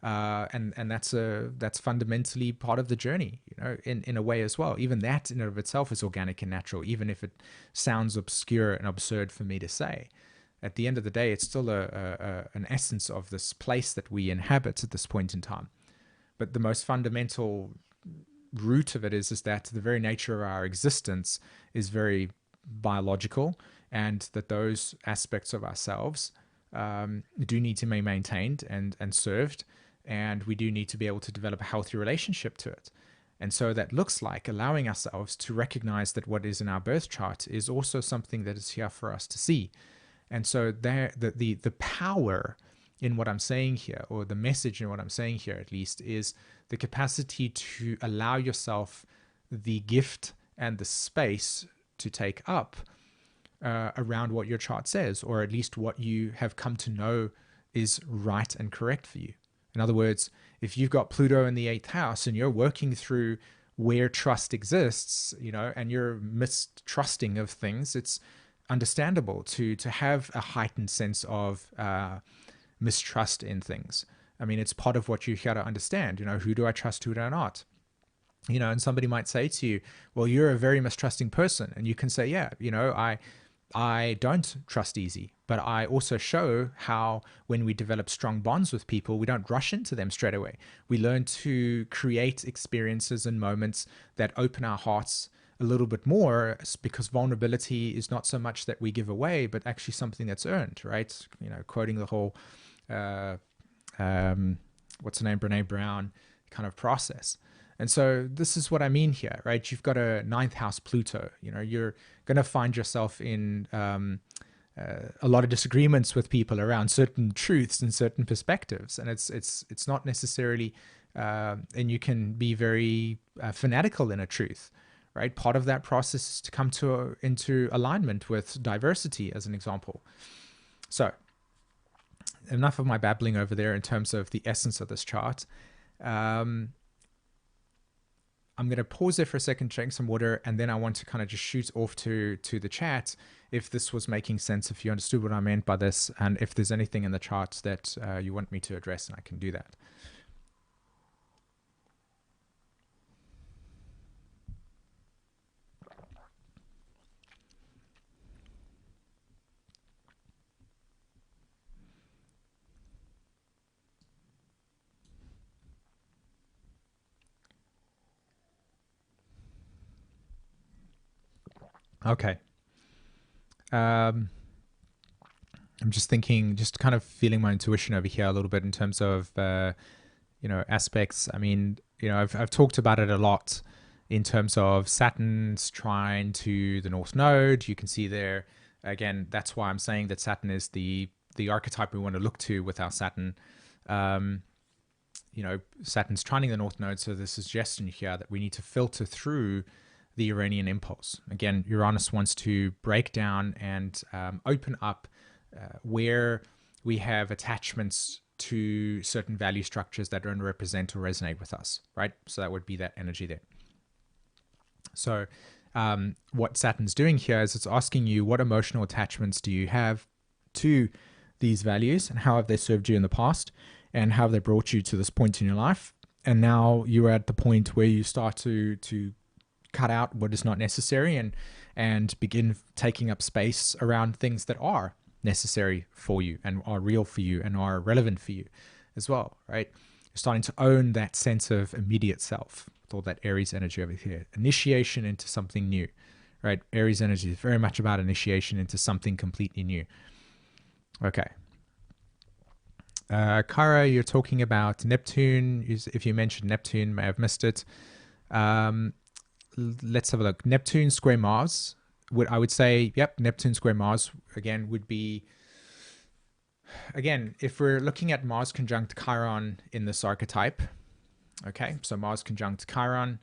And that's fundamentally part of the journey, you know, in a way as well. Even that in and of itself is organic and natural, even if it sounds obscure and absurd for me to say. At the end of the day, it's still an essence of this place that we inhabit at this point in time. But the most fundamental root of it is that the very nature of our existence is very biological, and that those aspects of ourselves do need to be maintained and served, and we do need to be able to develop a healthy relationship to it. And so that looks like allowing ourselves to recognize that what is in our birth chart is also something that is here for us to see. And so there, the power in what I'm saying here, or the message in what I'm saying here at least, is the capacity to allow yourself the gift and the space to take up around what your chart says, or at least what you have come to know is right and correct for you. In other words, if you've got Pluto in the 8th house and you're working through where trust exists, and you're mistrusting of things, it's understandable to have a heightened sense of mistrust in things. I mean, it's part of what you got to understand. Who do I trust, who do I not? And somebody might say to you, well, you're a very mistrusting person. And you can say, yeah, I don't trust easy, but I also show how when we develop strong bonds with people, we don't rush into them straight away. We learn to create experiences and moments that open our hearts a little bit more, because vulnerability is not so much that we give away, but actually something that's earned, right? Quoting the whole, what's her name, Brene Brown kind of process. And so this is what I mean here, right? You've got a 9th house Pluto. You're going to find yourself in a lot of disagreements with people around certain truths and certain perspectives, and it's not necessarily, and you can be very fanatical in a truth, right? Part of that process is to come into alignment with diversity, as an example. So, enough of my babbling over there in terms of the essence of this chart. I'm going to pause there for a second, drink some water, and then I want to kind of just shoot off to the chat if this was making sense, if you understood what I meant by this, and if there's anything in the charts that you want me to address, and I can do that. Okay. I'm just thinking, just kind of feeling my intuition over here a little bit in terms of, aspects. I mean, I've talked about it a lot in terms of Saturn's trine to the North Node. You can see there, again, that's why I'm saying that Saturn is the archetype we want to look to with our Saturn. Saturn's trining the North Node, so the suggestion here that we need to filter through the Uranian impulse. Again, Uranus wants to break down and open up where we have attachments to certain value structures that don't represent or resonate with us, right? So that would be that energy there. So what Saturn's doing here is it's asking you, what emotional attachments do you have to these values, and how have they served you in the past, and how have they brought you to this point in your life? And now you're at the point where you start to cut out what is not necessary and begin taking up space around things that are necessary for you and are real for you and are relevant for you as well, right? You're starting to own that sense of immediate self with all that Aries energy over here. Initiation into something new, right? Aries energy is very much about initiation into something completely new. Okay. Kara, you're talking about Neptune. If you mentioned Neptune, may have missed it. Let's have a look. Neptune square Mars. I would say, yep, Neptune square Mars, again, would be, again, if we're looking at Mars conjunct Chiron in this archetype, okay, so Mars conjunct Chiron,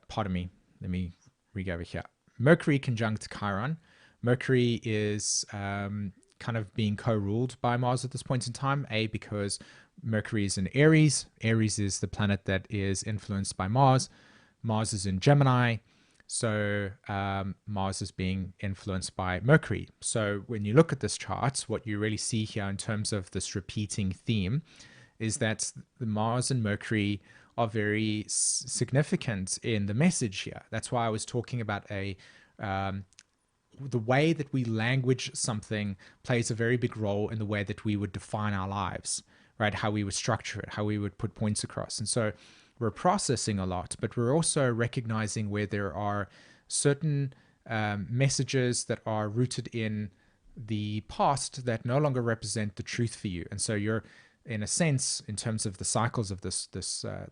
pardon me, let me re-go over here. Mercury conjunct Chiron. Mercury is kind of being co-ruled by Mars at this point in time, because Mercury is in Aries. Aries is the planet that is influenced by Mars. Mars is in Gemini, so Mars is being influenced by Mercury. So when you look at this chart, what you really see here in terms of this repeating theme is that the Mars and Mercury are very significant in the message here. That's why I was talking about a the way that we language something plays a very big role in the way that we would define our lives, right? How we would structure it, how we would put points across. And so we're processing a lot, but we're also recognizing where there are certain messages that are rooted in the past that no longer represent the truth for you. And so you're, in a sense, in terms of the cycles of this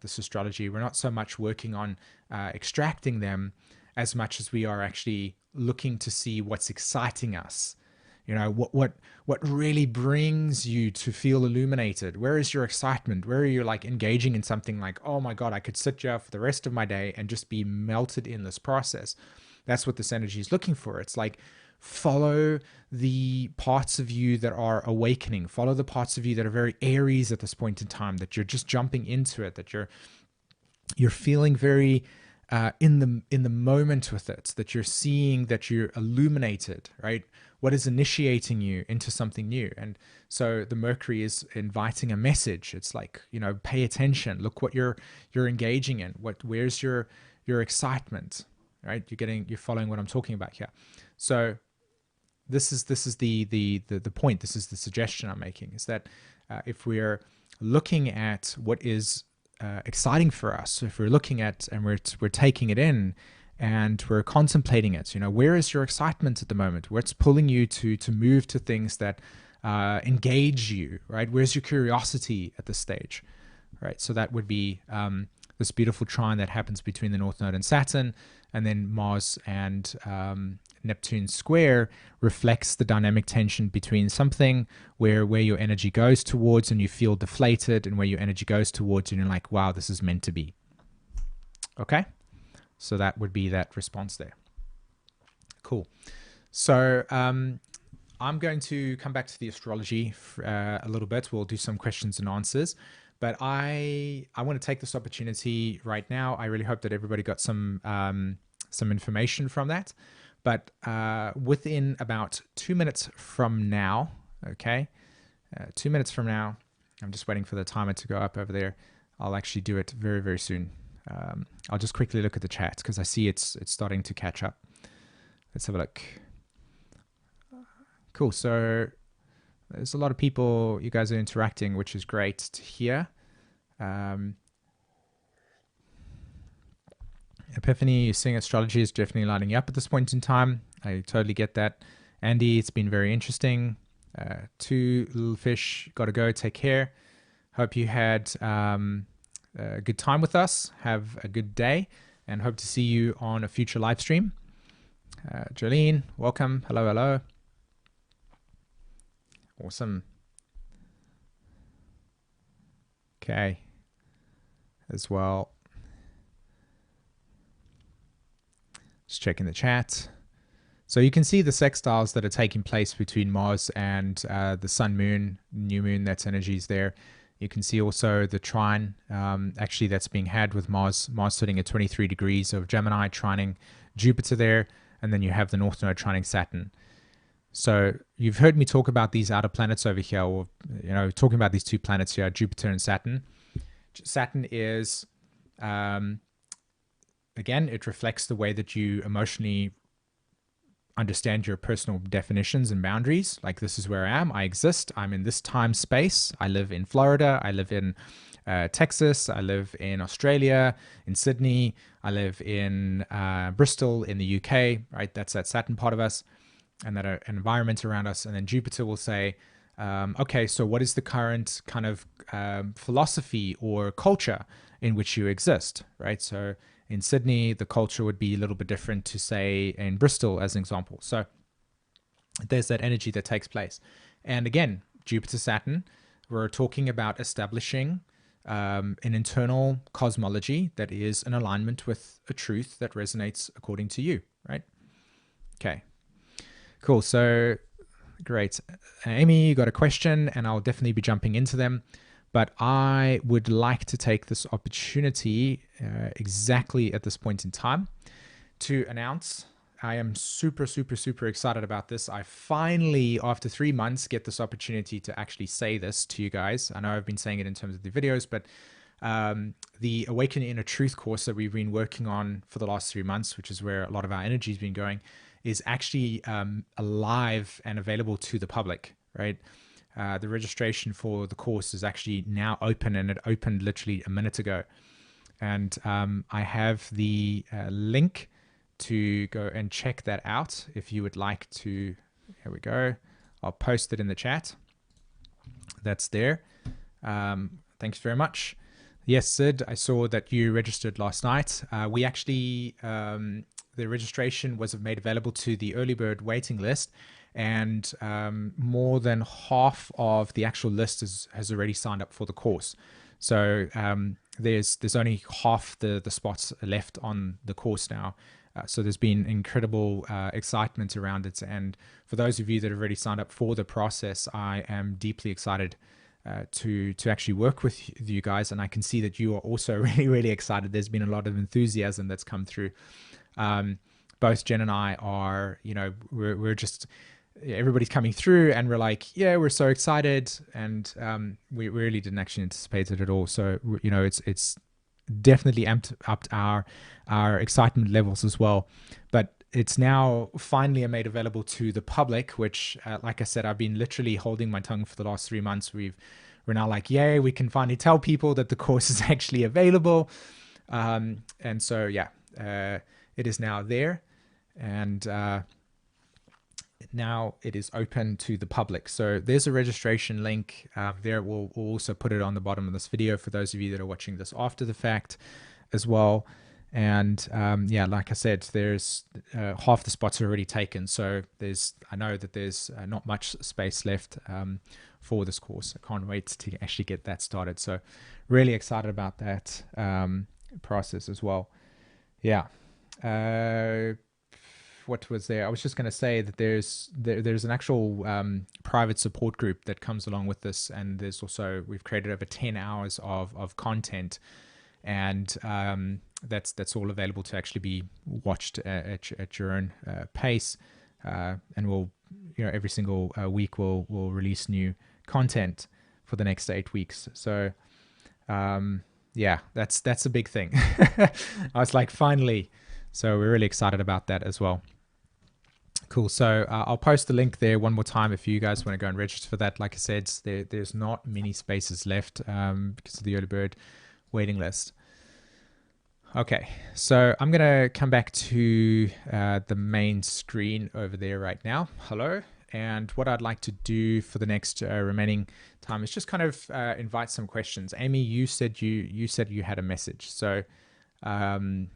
astrology, we're not so much working on extracting them as much as we are actually looking to see what's exciting us. You know, what really brings you to feel illuminated? Where is your excitement? Where are you like engaging in something like, oh my God, I could sit here for the rest of my day and just be melted in this process. That's what this energy is looking for. It's like, follow the parts of you that are awakening. Follow the parts of you that are very Aries at this point in time, that you're just jumping into it, that you're feeling very in the moment with it, that you're seeing, that you're illuminated, right? What is initiating you into something new? And so the Mercury is inviting a message. It's like, you know, pay attention. Look what you're engaging in. Where's your excitement, right? You're following what I'm talking about here. So this is the point. This is the suggestion I'm making, is that if we're looking at what is exciting for us, if we're looking at and we're taking it in and we're contemplating it, you know, where is your excitement at the moment? What's pulling you to move to things that engage you, right? Where's your curiosity at this stage, right? So that would be this beautiful trine that happens between the North Node and Saturn, and then Mars and Neptune square reflects the dynamic tension between something where your energy goes towards and you feel deflated, and where your energy goes towards and you're like, wow, this is meant to be. Okay, so that would be that response there. Cool. So I'm going to come back to the astrology a little bit. We'll do some questions and answers, but I want to take this opportunity right now. I really hope that everybody got some information from that. But within about 2 minutes from now, okay, 2 minutes from now, I'm just waiting for the timer to go up over there. I'll actually do it very, very soon. I'll just quickly look at the chat because I see it's starting to catch up. Let's have a look. Cool. So there's a lot of people. You guys are interacting, which is great to hear. Epiphany, you're seeing astrology is definitely lining up at this point in time. I totally get that. Andy, it's been very interesting. Two little fish, gotta go. Take care. Hope you had a good time with us. Have a good day, and hope to see you on a future live stream. Jolene, welcome. Hello, hello. Awesome. Okay. As well. Just checking the chat. So you can see the sextiles that are taking place between Mars and the Sun Moon, new moon, that's energies there. You can see also the trine actually that's being had with Mars sitting at 23 degrees of Gemini, trining Jupiter there, and then you have the North Node trining Saturn. So you've heard me talk about these outer planets over here, or talking about these two planets here, Jupiter and Saturn. Saturn is again, it reflects the way that you emotionally understand your personal definitions and boundaries. Like, this is where I am. I exist. I'm in this time space. I live in Florida. I live in Texas. I live in Australia, in Sydney. I live in Bristol in the UK, right? That's that Saturn part of us and that environment around us. And then Jupiter will say, okay, so what is the current kind of philosophy or culture in which you exist, right? So in Sydney, the culture would be a little bit different to, say, in Bristol, as an example. So there's that energy that takes place. And again, Jupiter, Saturn, we're talking about establishing an internal cosmology that is in alignment with a truth that resonates according to you, right? Okay, cool. So great. Amy, you got a question, and I'll definitely be jumping into them. But I would like to take this opportunity exactly at this point in time to announce I am super, super, super excited about this. I finally, after 3 months, get this opportunity to actually say this to you guys. I know I've been saying it in terms of the videos, but the Awakening Inner Truth course that we've been working on for the last 3 months, which is where a lot of our energy has been going, is actually alive and available to the public, right? The registration for the course is actually now open, and it opened literally a minute ago. And I have the link to go and check that out if you would like to. Here we go. I'll post it in the chat. That's there. Thanks very much. Yes, Sid, I saw that you registered last night. We actually, the registration was made available to the early bird waiting list, and more than half of the actual list has already signed up for the course. So there's only half the spots left on the course now. So there's been incredible excitement around it. And for those of you that have already signed up for the process, I am deeply excited to actually work with you guys. And I can see that you are also really, really excited. There's been a lot of enthusiasm that's come through. Both Jen and I are, we're just, everybody's coming through, and we're like, yeah, we're so excited. And we really didn't actually anticipate it at all. So, it's definitely amped up our excitement levels as well. But it's now finally made available to the public, which, like I said, I've been literally holding my tongue for the last 3 months. We're now like, yay, we can finally tell people that the course is actually available. And so, yeah, it is now there. And now it is open to the public. So there's a registration link there. We'll also put it on the bottom of this video for those of you that are watching this after the fact as well. And yeah, like I said, there's half the spots are already taken. So I know that there's not much space left for this course. I can't wait to actually get that started. So really excited about that process as well. Yeah. What was there? I was just going to say that there's an actual private support group that comes along with this, and there's also, we've created over 10 hours of content, and that's all available to actually be watched at your own pace. And we'll, every single week we'll release new content for the next 8 weeks. So yeah, that's a big thing. I was like, finally. So we're really excited about that as well. Cool. So I'll post the link there one more time if you guys want to go and register for that. Like I said, there's not many spaces left because of the early bird waiting list. Okay, so I'm going to come back to the main screen over there right now. Hello. And what I'd like to do for the next remaining time is just kind of invite some questions. Amy, you said you had a message. So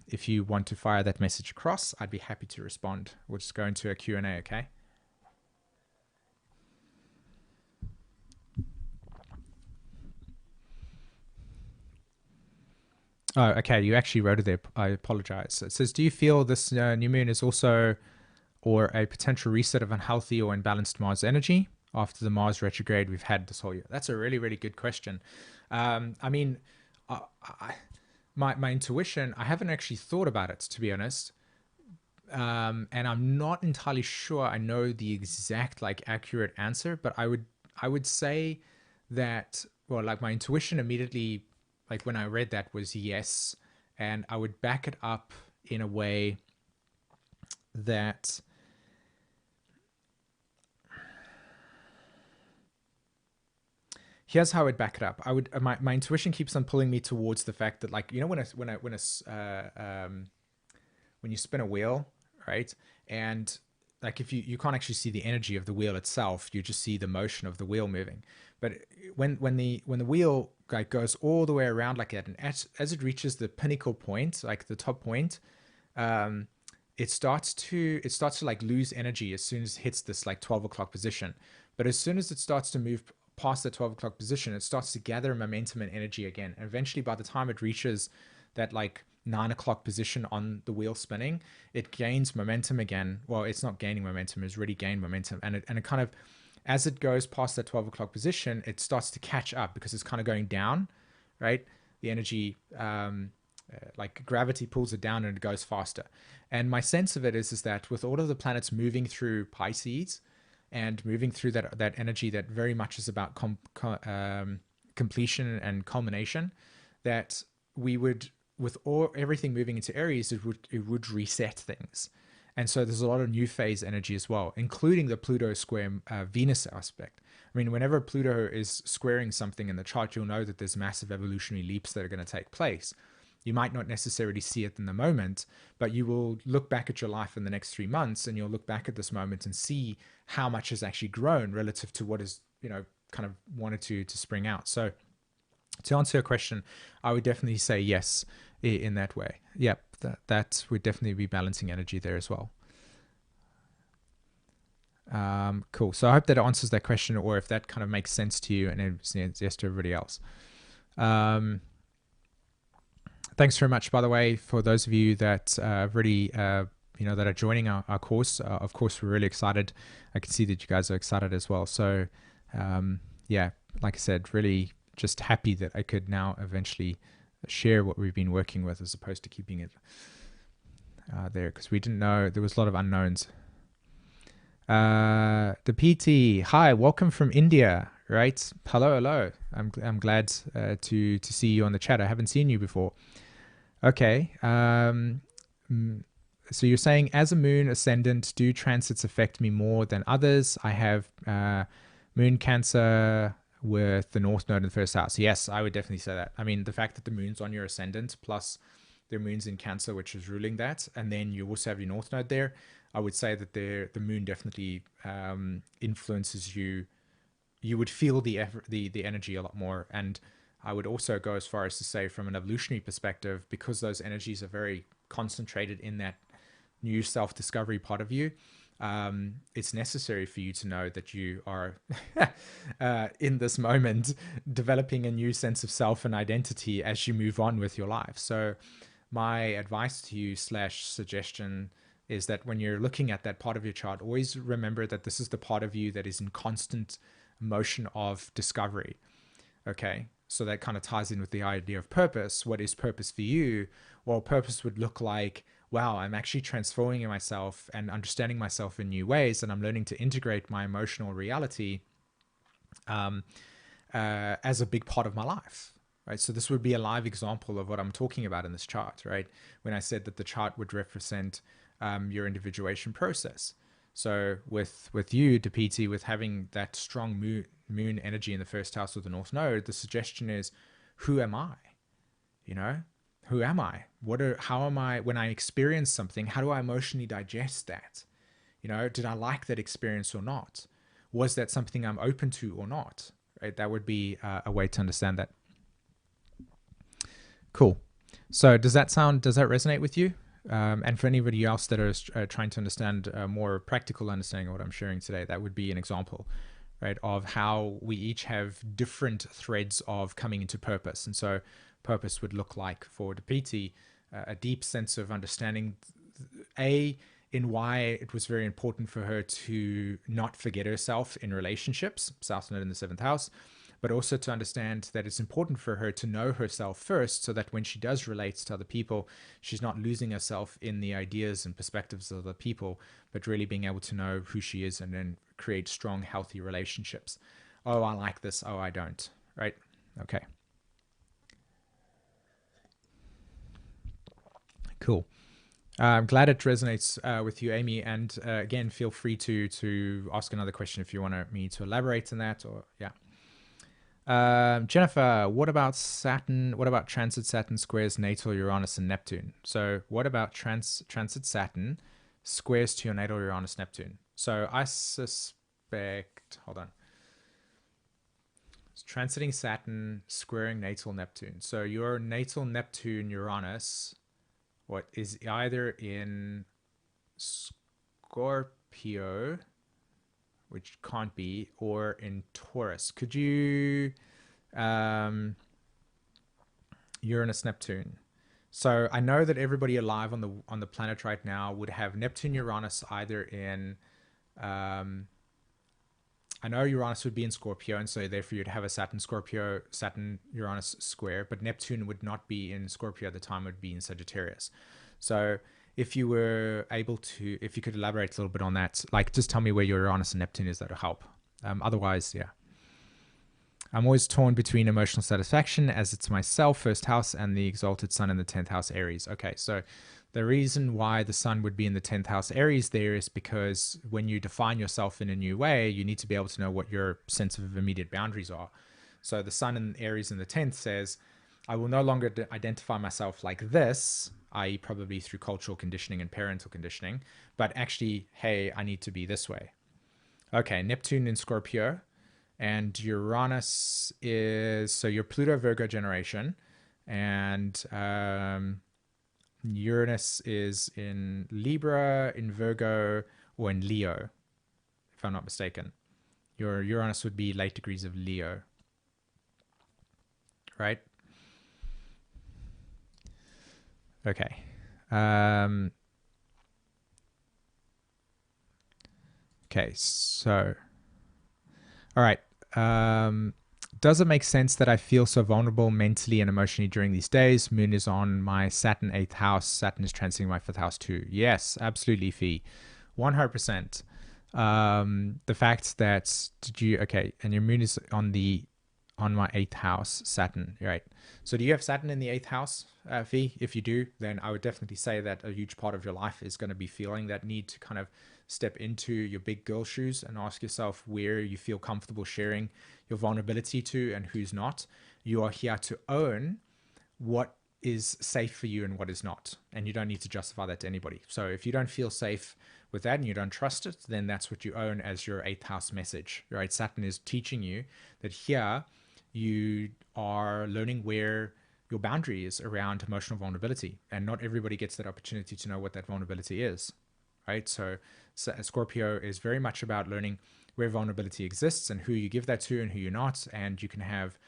if you want to fire that message across, I'd be happy to respond. We'll just go into a Q&A, okay? Oh, okay. You actually wrote it there. I apologize. It says, do you feel this new moon is also, or a potential reset of unhealthy or imbalanced Mars energy after the Mars retrograde we've had this whole year? That's a really, really good question. I mean, my intuition, I haven't actually thought about it, to be honest. And I'm not entirely sure I know the exact accurate answer, but I would say that, well, my intuition immediately, when I read that, was yes. And I would back it up in a way that here's how I'd back it up. I would my intuition keeps on pulling me towards the fact that when you spin a wheel, right? And if you can't actually see the energy of the wheel itself, you just see the motion of the wheel moving. But when the wheel goes all the way around like that, and as it reaches the pinnacle point, the top point, it starts to lose energy as soon as it hits this 12 o'clock position. But as soon as it starts to move past the 12 o'clock position, it starts to gather momentum and energy again. And eventually, by the time it reaches that 9 o'clock position on the wheel spinning, it gains momentum again. Well, it's not gaining momentum, it's already gained momentum. And it kind of, as it goes past that 12 o'clock position, it starts to catch up because it's kind of going down, right? The energy, gravity pulls it down and it goes faster. And my sense of it is that with all of the planets moving through Pisces and moving through that energy that very much is about completion and culmination, that we would, with everything moving into Aries, it would reset things. And so there's a lot of new phase energy as well, including the Pluto square Venus aspect. I mean, whenever Pluto is squaring something in the chart, you'll know that there's massive evolutionary leaps that are going to take place. You might not necessarily see it in the moment, but you will look back at your life in the next 3 months, and you'll look back at this moment and see how much has actually grown relative to what is, kind of wanted to spring out. So to answer your question, I would definitely say yes in that way. Yep, that would definitely be balancing energy there as well. Cool. So I hope that answers that question, or if that kind of makes sense to you, and it's yes to everybody else. Thanks very much, by the way, for those of you that really, that are joining our course. Of course, we're really excited. I can see that you guys are excited as well. So, yeah, like I said, really just happy that I could now eventually share what we've been working with, as opposed to keeping it there, because we didn't know, there was a lot of unknowns. The PT, hi, welcome from India, right? Hello. I'm glad to see you on the chat. I haven't seen you before. Okay. So you're saying, as a moon ascendant, do transits affect me more than others? I have moon Cancer with the North Node in the first house. Yes, I would definitely say that. I mean, the fact that the moon's on your ascendant, plus the moon's in Cancer, which is ruling that, and then you also have your North Node there, I would say that the moon definitely influences you. You would feel the energy a lot more. And I would also go as far as to say, from an evolutionary perspective, because those energies are very concentrated in that new self-discovery part of you, it's necessary for you to know that you are in this moment developing a new sense of self and identity as you move on with your life. So my advice to you / suggestion is that when you're looking at that part of your chart, always remember that this is the part of you that is in constant motion of discovery. Okay, so that kind of ties in with the idea of purpose. What is purpose for you? Well, purpose would look like, wow, I'm actually transforming myself and understanding myself in new ways, and I'm learning to integrate my emotional reality as a big part of my life. Right? So this would be a live example of what I'm talking about in this chart, right? When I said that the chart would represent your individuation process. So with you, Depiti, with having that strong moon energy in the first house of the North Node, the suggestion is, who am I? Who am I? How am I, when I experience something, how do I emotionally digest that? Did I like that experience or not? Was that something I'm open to or not? Right? That would be a way to understand that. Cool. So does that resonate with you? And for anybody else that are trying to understand a more practical understanding of what I'm sharing today, that would be an example, right, of how we each have different threads of coming into purpose. And so purpose would look like, for Depiti, a deep sense of understanding, in why it was very important for her to not forget herself in relationships, South Node in the 7th house, but also to understand that it's important for her to know herself first, so that when she does relate to other people, she's not losing herself in the ideas and perspectives of other people, but really being able to know who she is and then create strong, healthy relationships. Oh, I like this. Oh, I don't. Right? Okay. Cool. I'm glad it resonates with you, Amy. And again, feel free to ask another question if you want me to elaborate on that, or yeah. Jennifer, what about Saturn? What about transit Saturn squares natal Uranus and Neptune? So what about transit Saturn squares to your natal Uranus Neptune? So I suspect, hold on. It's transiting Saturn, squaring natal Neptune. So your natal Neptune Uranus, what is either in Scorpio, which can't be, or in Taurus. Could you, Uranus, Neptune. So I know that everybody alive on the planet right now would have Neptune, Uranus either in, I know Uranus would be in Scorpio, and so therefore you'd have a Saturn Uranus square, but Neptune would not be in Scorpio at the time, it would be in Sagittarius. So if you were able to, if you could elaborate a little bit on that, like just tell me where your Uranus and Neptune is, that'll help. Otherwise, yeah. I'm always torn between emotional satisfaction, as it's myself, first house, and the exalted sun in the 10th house, Aries. Okay, so The reason why the sun would be in the 10th house Aries there is because when you define yourself in a new way, you need to be able to know what your sense of immediate boundaries are. So the sun in Aries in the 10th says, I will no longer identify myself like this, i.e. probably through cultural conditioning and parental conditioning, but actually, hey, I need to be this way. Okay, Neptune in Scorpio, and Uranus is, so your Pluto Virgo generation, and Uranus is in Libra, in Virgo, or in Leo, if I'm not mistaken. Your Uranus would be late degrees of Leo, right? Okay. Okay, so, all right. Does it make sense that I feel so vulnerable mentally and emotionally during these days? Moon is on my Saturn 8th house. Saturn is transiting my 5th house too. Yes, absolutely, Fee. 100%. The fact that, okay, and your moon is on my 8th house, Saturn, right? So do you have Saturn in the 8th house, Fee? If you do, then I would definitely say that a huge part of your life is going to be feeling that need to kind of step into your big girl shoes and ask yourself where you feel comfortable sharing your vulnerability to and who's not. You are here to own what is safe for you and what is not. And you don't need to justify that to anybody. So if you don't feel safe with that and you don't trust it, then that's what you own as your 8th house message, right? Saturn is teaching you that here you are learning where your boundary is around emotional vulnerability. And not everybody gets that opportunity to know what that vulnerability is, right? So Scorpio is very much about learning where vulnerability exists and who you give that to and who you're not. And you can have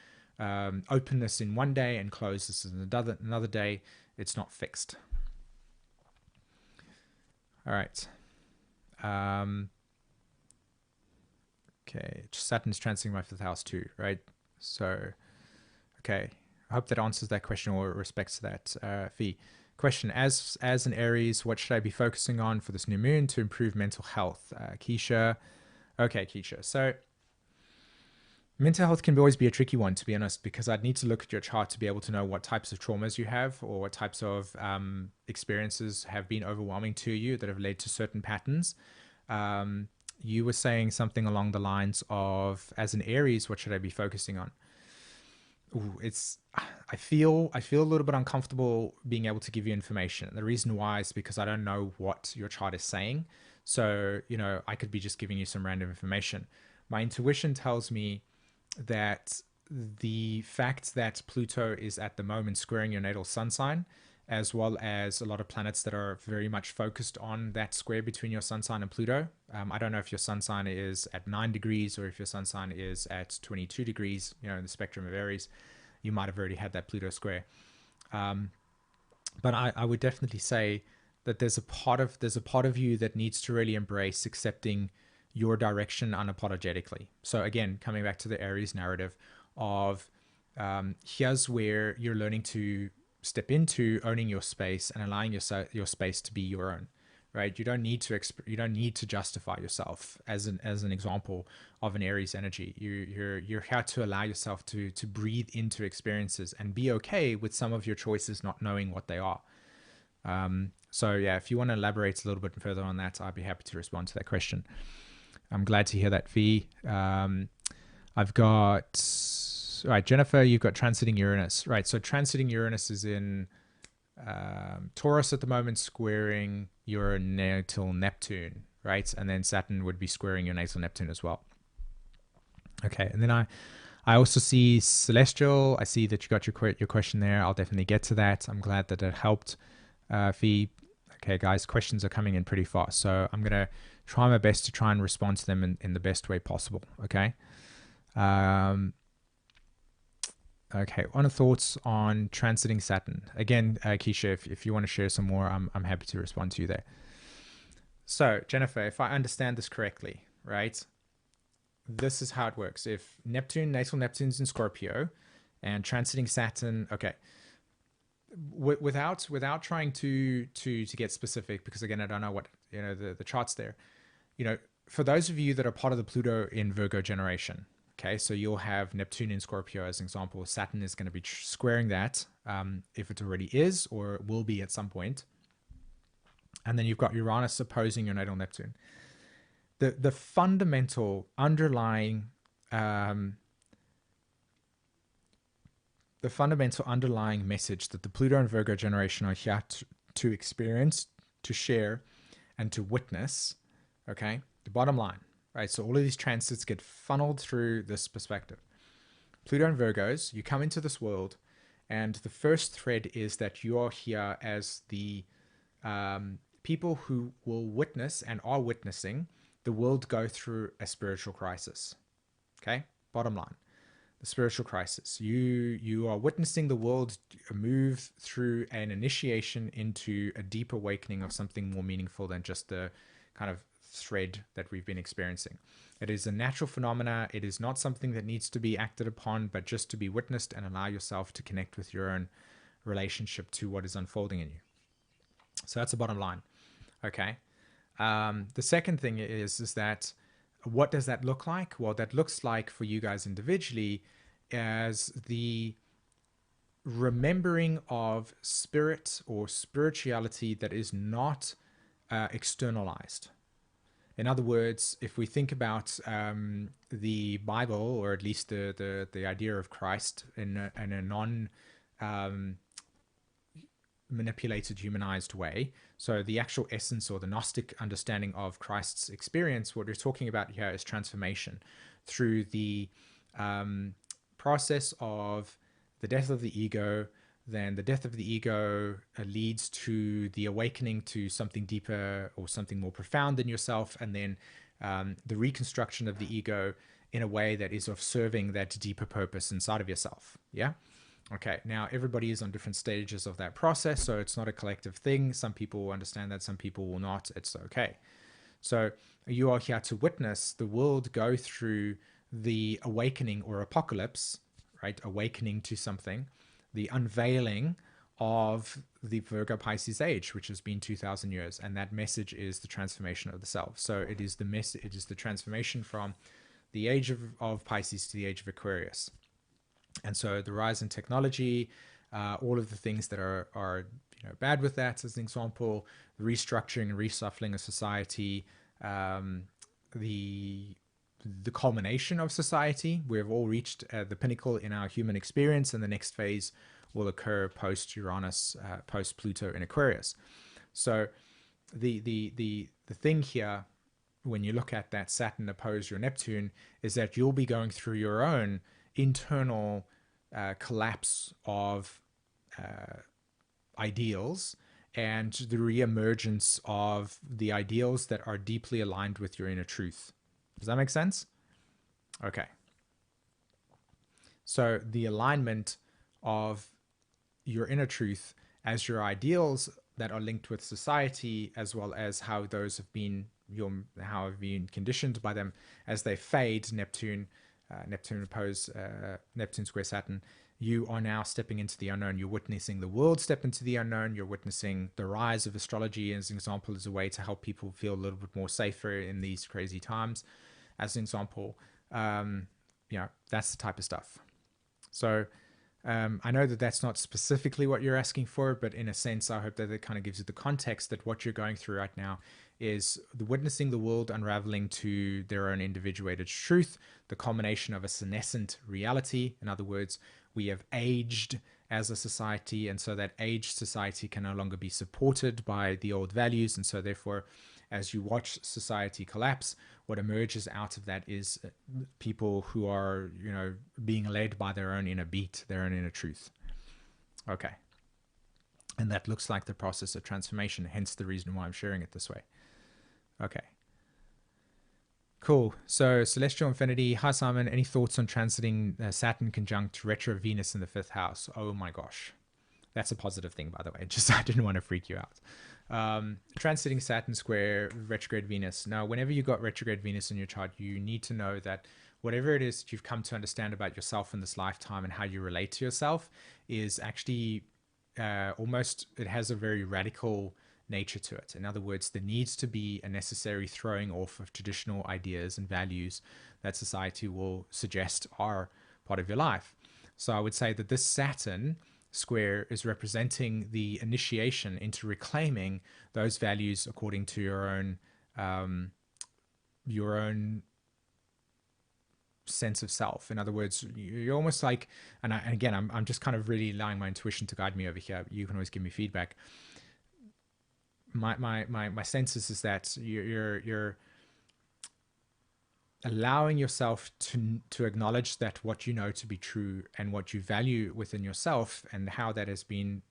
openness in one day and closeness in another day. It's not fixed. All right. Okay, Saturn's transiting my 5th house too, right? So, okay, I hope that answers that question or respects that, Fee. Question, as an Aries, what should I be focusing on for this new moon to improve mental health? Keisha. Okay, Keisha. So mental health can always be a tricky one, to be honest, because I'd need to look at your chart to be able to know what types of traumas you have or what types of experiences have been overwhelming to you that have led to certain patterns. You were saying something along the lines of, as an Aries, what should I be focusing on? Ooh, I feel a little bit uncomfortable being able to give you information. The reason why is because I don't know what your chart is saying. So, I could be just giving you some random information. My intuition tells me that the fact that Pluto is at the moment squaring your natal sun sign, as well as a lot of planets that are very much focused on that square between your sun sign and Pluto. I don't know if your sun sign is at 9 degrees or if your sun sign is at 22 degrees, in the spectrum of Aries. You might have already had that Pluto square. But I would definitely say that there's a part of you that needs to really embrace accepting your direction unapologetically. So again, coming back to the Aries narrative of here's where you're learning to step into owning your space and allowing your space to be your own, right? You don't need to justify yourself as an example of an Aries energy. You're here to allow yourself to breathe into experiences and be okay with some of your choices not knowing what they are. So yeah, if you want to elaborate a little bit further on that, I'd be happy to respond to that question. I'm glad to hear that, Fee. I've got, all right, Jennifer, you've got transiting Uranus, right? So transiting Uranus is in Taurus at the moment, squaring your natal Neptune, right? And then Saturn would be squaring your natal Neptune as well. Okay, and then I also see Celestial. I see that you got your question there. I'll definitely get to that. I'm glad that it helped, Fee. Okay, guys, questions are coming in pretty fast, so I'm going to try my best to try and respond to them in the best way possible, okay? Okay, what are thoughts on transiting Saturn? Again, Keisha, if you want to share some more, I'm happy to respond to you there. So, Jennifer, if I understand this correctly, right? This is how it works. If natal Neptune's in Scorpio and transiting Saturn, okay. Without trying to get specific, because again, I don't know what, the charts there, for those of you that are part of the Pluto in Virgo generation, okay, so you'll have Neptune in Scorpio as an example. Saturn is going to be squaring that, if it already is or will be at some point. And then you've got Uranus opposing your natal Neptune. The fundamental underlying message that the Pluto and Virgo generation are here to experience, to share, and to witness, okay? The bottom line, right? So all of these transits get funneled through this perspective. Pluto and Virgos, you come into this world, and the first thread is that you are here as the people who will witness and are witnessing the world go through a spiritual crisis. Okay, bottom line, the spiritual crisis. You are witnessing the world move through an initiation into a deep awakening of something more meaningful than just the kind of thread that we've been experiencing. It is a natural phenomena. It is not something that needs to be acted upon, but just to be witnessed and allow yourself to connect with your own relationship to what is unfolding in you. So that's the bottom line. Okay. The second thing is that what does that look like? Well, that looks like for you guys individually as the remembering of spirit or spirituality that is not externalized. In other words, if we think about the Bible, or at least the idea of Christ in a non manipulated, humanized way. So the actual essence or the Gnostic understanding of Christ's experience, what we're talking about here is transformation through the process of the death of the ego. Then the death of the ego leads to the awakening to something deeper or something more profound than yourself. And then the reconstruction of the ego in a way that is of serving that deeper purpose inside of yourself. Yeah. Okay, now everybody is on different stages of that process, so it's not a collective thing. Some people will understand that, some people will not. It's okay. So you are here to witness the world go through the awakening or apocalypse, right? Awakening to something, the unveiling of the Virgo Pisces age, which has been 2,000 years. And that message is the transformation of the self. So it is the transformation from the age of Pisces to the age of Aquarius. And so the rise in technology, all of the things that are bad with that, as an example, the restructuring and reshuffling of society, the culmination of society. We've all reached the pinnacle in our human experience, and the next phase will occur post Uranus, post Pluto in Aquarius. So the thing here, when you look at that Saturn opposed your Neptune, is that you'll be going through your own internal collapse of ideals and the reemergence of the ideals that are deeply aligned with your inner truth. Does that make sense? Okay. So the alignment of your inner truth as your ideals that are linked with society, as well as how those have been conditioned by them as they fade, Neptune oppose Neptune square Saturn, you are now stepping into the unknown. You're witnessing the world step into the unknown. You're witnessing the rise of astrology as an example, as a way to help people feel a little bit more safer in these crazy times. As an example, that's the type of stuff. So I know that that's not specifically what you're asking for, but in a sense, I hope that it kind of gives you the context that what you're going through right now is the witnessing the world unraveling to their own individuated truth, the culmination of a senescent reality. In other words, we have aged as a society, and so that aged society can no longer be supported by the old values. And so therefore, as you watch society collapse, what emerges out of that is people who are, being led by their own inner beat, their own inner truth. Okay. And that looks like the process of transformation, hence the reason why I'm sharing it this way. Okay. Cool. So Celestial Infinity. Hi, Simon. Any thoughts on transiting Saturn conjunct retro Venus in the 5th house? Oh my gosh. That's a positive thing, by the way. Just I didn't want to freak you out. Transiting Saturn square retrograde Venus. Now, whenever you got retrograde Venus in your chart, you need to know that whatever it is that you've come to understand about yourself in this lifetime and how you relate to yourself is actually it has a very radical nature to it. In other words, there needs to be a necessary throwing off of traditional ideas and values that society will suggest are part of your life. So I would say that this Saturn square is representing the initiation into reclaiming those values according to your own sense of self. In other words, you're almost like, and again, I'm just kind of really allowing my intuition to guide me over here. You can always give me feedback. My sense is that you're allowing yourself to acknowledge that what you know to be true and what you value within yourself, and how that has been,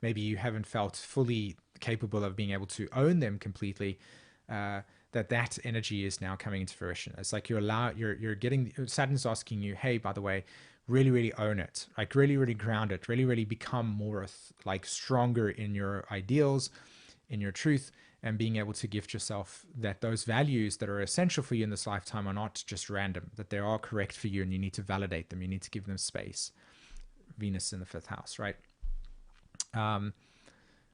maybe you haven't felt fully capable of being able to own them completely, that energy is now coming into fruition. It's like you're getting, Saturn's asking you, hey, by the way, really own it, like really ground it, really become more like stronger in your ideals, in your truth, and being able to gift yourself that those values that are essential for you in this lifetime are not just random, that they are correct for you, and you need to validate them. You need to give them space. Venus in the 5th house, right? All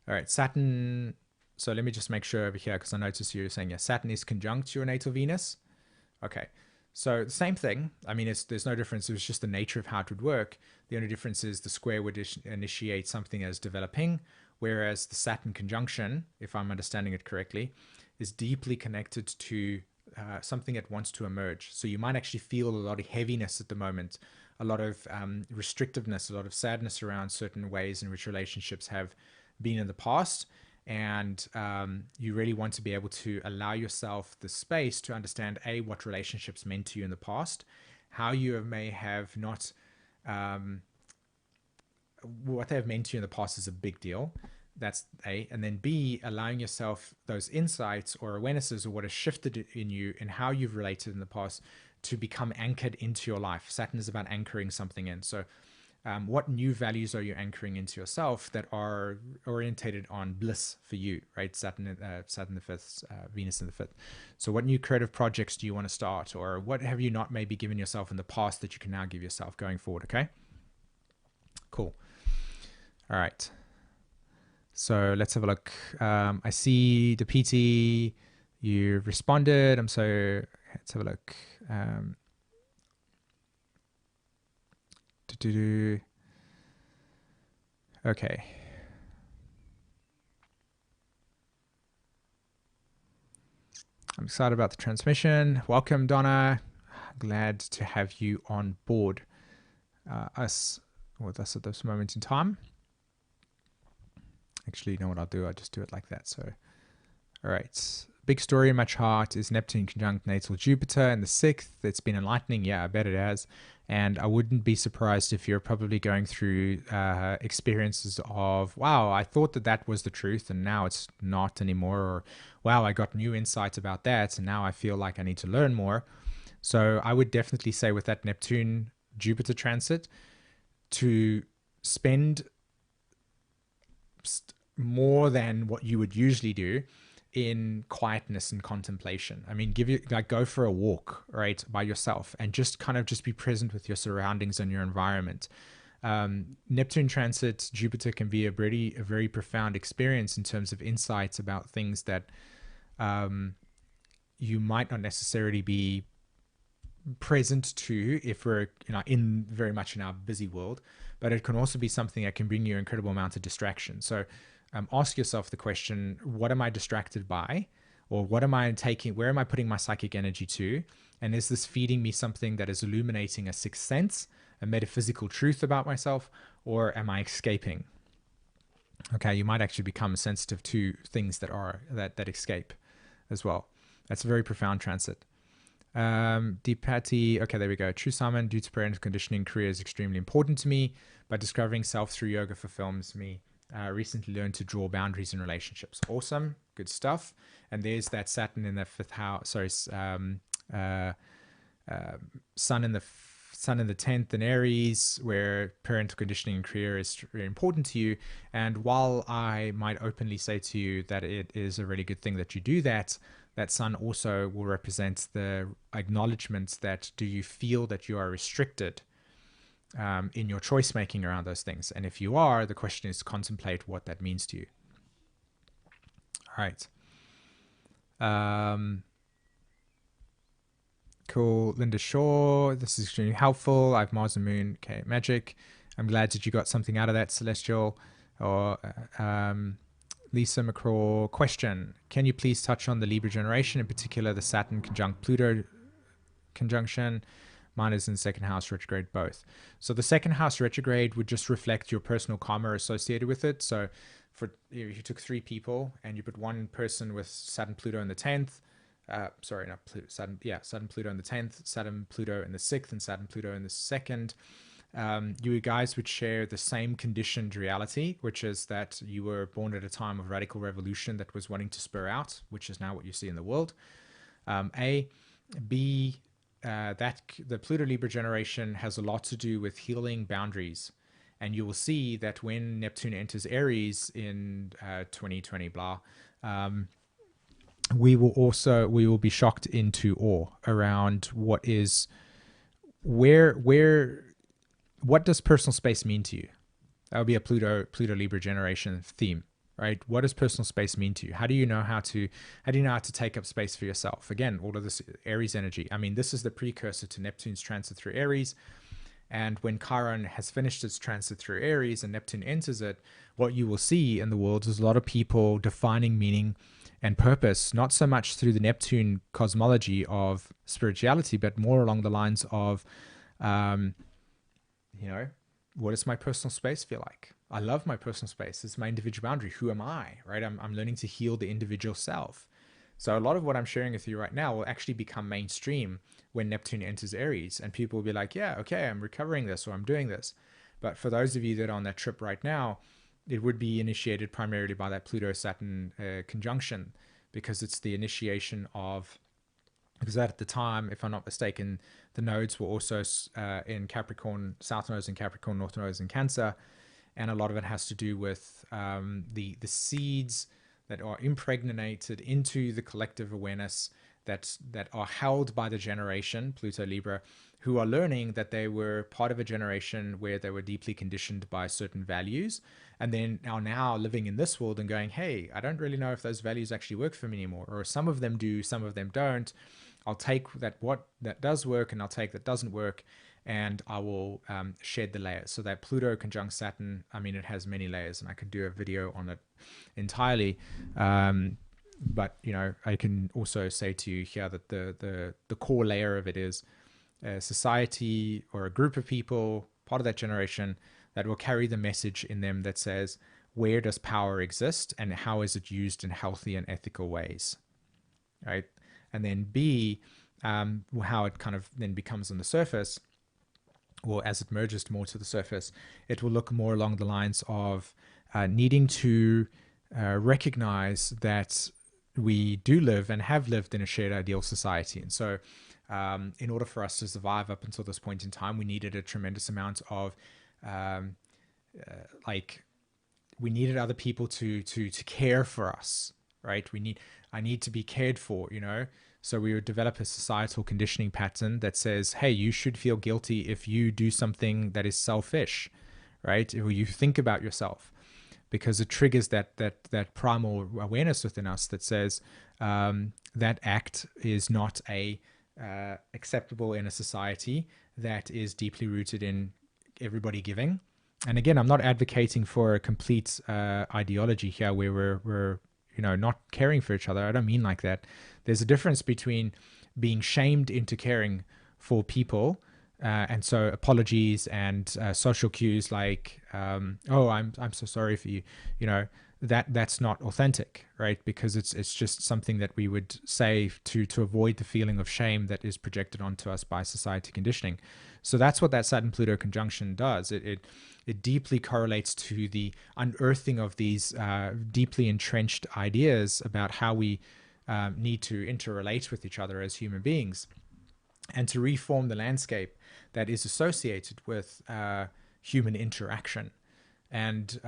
right, Saturn. So let me just make sure over here, because I noticed you're saying, yeah, Saturn is conjunct your natal Venus. Okay, so the same thing. I mean, there's no difference. It was just the nature of how it would work. The only difference is the square would initiate something as developing, whereas the Saturn conjunction, if I'm understanding it correctly, is deeply connected to something that wants to emerge. So you might actually feel a lot of heaviness at the moment, a lot of restrictiveness, a lot of sadness around certain ways in which relationships have been in the past. And you really want to be able to allow yourself the space to understand, A, what relationships meant to you in the past, how you may have not, what they have meant to you in the past is a big deal. That's A. And then B, allowing yourself those insights or awarenesses, or what has shifted in you and how you've related in the past, to become anchored into your life. Saturn is about anchoring something in. So what new values are you anchoring into yourself that are orientated on bliss for you, right? Saturn the 5th, Venus in the 5th. So what new creative projects do you want to start, or what have you not maybe given yourself in the past that you can now give yourself going forward? Okay, cool. All right, so let's have a look. I see the PT, you responded. Let's have a look. Okay. I'm excited about the transmission. Welcome, Donna. Glad to have you on board with us at this moment in time. Actually, you know what I'll do? I'll just do it like that. So, all right. Big story in my chart is Neptune conjunct natal Jupiter in the 6th. It's been enlightening. Yeah, I bet it has. And I wouldn't be surprised if you're probably going through experiences of, wow, I thought that was the truth and now it's not anymore. Or, wow, I got new insights about that and now I feel like I need to learn more. So I would definitely say with that Neptune Jupiter transit, to spend more than what you would usually do in quietness and contemplation. I mean, go for a walk, right, by yourself, and just be present with your surroundings and your environment. Neptune transit Jupiter can be a very profound experience in terms of insights about things that you might not necessarily be present to if we're in very much in our busy world, but it can also be something that can bring you an incredible amount of distraction. So ask yourself the question, what am I distracted by? Or what am I taking? Where am I putting my psychic energy to? And is this feeding me something that is illuminating a sixth sense, a metaphysical truth about myself, or am I escaping? Okay, you might actually become sensitive to things that escape as well. That's a very profound transit. Deepati, okay, there we go. True Simon, due to parental conditioning, career is extremely important to me, but discovering self through yoga fulfills me. Recently learned to draw boundaries in relationships. Awesome, good stuff. And there's that Saturn in the 5th house. Sorry, Sun in the 10th in Aries, where parental conditioning and career is very important to you. And while I might openly say to you that it is a really good thing that you do that, that Sun also will represent the acknowledgement that, do you feel that you are restricted in your choice making around those things? And if you are, the question is, contemplate what that means to you. All right. Cool. Linda Shaw, this is extremely helpful. I have Mars and Moon. Okay, magic. I'm glad that you got something out of that, Celestial. Or Lisa McCraw, question: can you please touch on the Libra generation, in particular the Saturn conjunct Pluto conjunction? Mine is in second house retrograde both. So the second house retrograde would just reflect your personal karma associated with it. So for if you took 3 people and you put one person with Saturn Pluto in the 10th, sorry, not Pluto, Saturn, yeah, Saturn Pluto in the 10th, Saturn Pluto in the 6th, and Saturn Pluto in the 2nd, you guys would share the same conditioned reality, which is that you were born at a time of radical revolution that was wanting to spur out, which is now what you see in the world. A. B. That the Pluto Libra generation has a lot to do with healing boundaries. And you will see that when Neptune enters Aries in 2020, blah, we will be shocked into awe around what does personal space mean to you? That would be a Pluto Libra generation theme, right? What does personal space mean to you? How do you know how to take up space for yourself? Again, all of this Aries energy. I mean, this is the precursor to Neptune's transit through Aries. And when Chiron has finished its transit through Aries and Neptune enters it, what you will see in the world is a lot of people defining meaning and purpose, not so much through the Neptune cosmology of spirituality, but more along the lines of, what does my personal space feel like? I love my personal space. It's my individual boundary. Who am I, right? I'm learning to heal the individual self. So a lot of what I'm sharing with you right now will actually become mainstream when Neptune enters Aries, and people will be like, yeah, okay, I'm recovering this, or I'm doing this. But for those of you that are on that trip right now, it would be initiated primarily by that Pluto-Saturn conjunction, because it's the initiation of, because at the time, if I'm not mistaken, the nodes were also in Capricorn, South nodes in Capricorn, North nodes in Cancer, and a lot of it has to do with the seeds that are impregnated into the collective awareness that are held by the generation, Pluto Libra, who are learning that they were part of a generation where they were deeply conditioned by certain values, and then are now living in this world and going, hey, I don't really know if those values actually work for me anymore, or some of them do, some of them don't. I'll take what does work, and I'll take that doesn't work, and I will shed the layers. So that Pluto conjunct Saturn, I mean, it has many layers, and I could do a video on it entirely. But I can also say to you here that the core layer of it is a society or a group of people, part of that generation, that will carry the message in them that says, where does power exist and how is it used in healthy and ethical ways, right? And then B, how it kind of then becomes on the surface, or as it merges more to the surface, it will look more along the lines of needing to recognize that we do live and have lived in a shared ideal society. And so in order for us to survive up until this point in time, we needed a tremendous amount of we needed other people to care for us, right? I need to be cared for, So we would develop a societal conditioning pattern that says, hey, you should feel guilty if you do something that is selfish, right? Or you think about yourself, because it triggers that primal awareness within us that says that act is not acceptable in a society that is deeply rooted in everybody giving. And again, I'm not advocating for a complete ideology here where we're not caring for each other. I don't mean like that. There's a difference between being shamed into caring for people, and so apologies and social cues like, oh, I'm so sorry for you, that's not authentic, right? Because it's just something that we would say to avoid the feeling of shame that is projected onto us by society conditioning. So that's what that Saturn-Pluto conjunction does. It deeply correlates to the unearthing of these deeply entrenched ideas about how we need to interrelate with each other as human beings, and to reform the landscape that is associated with human interaction. And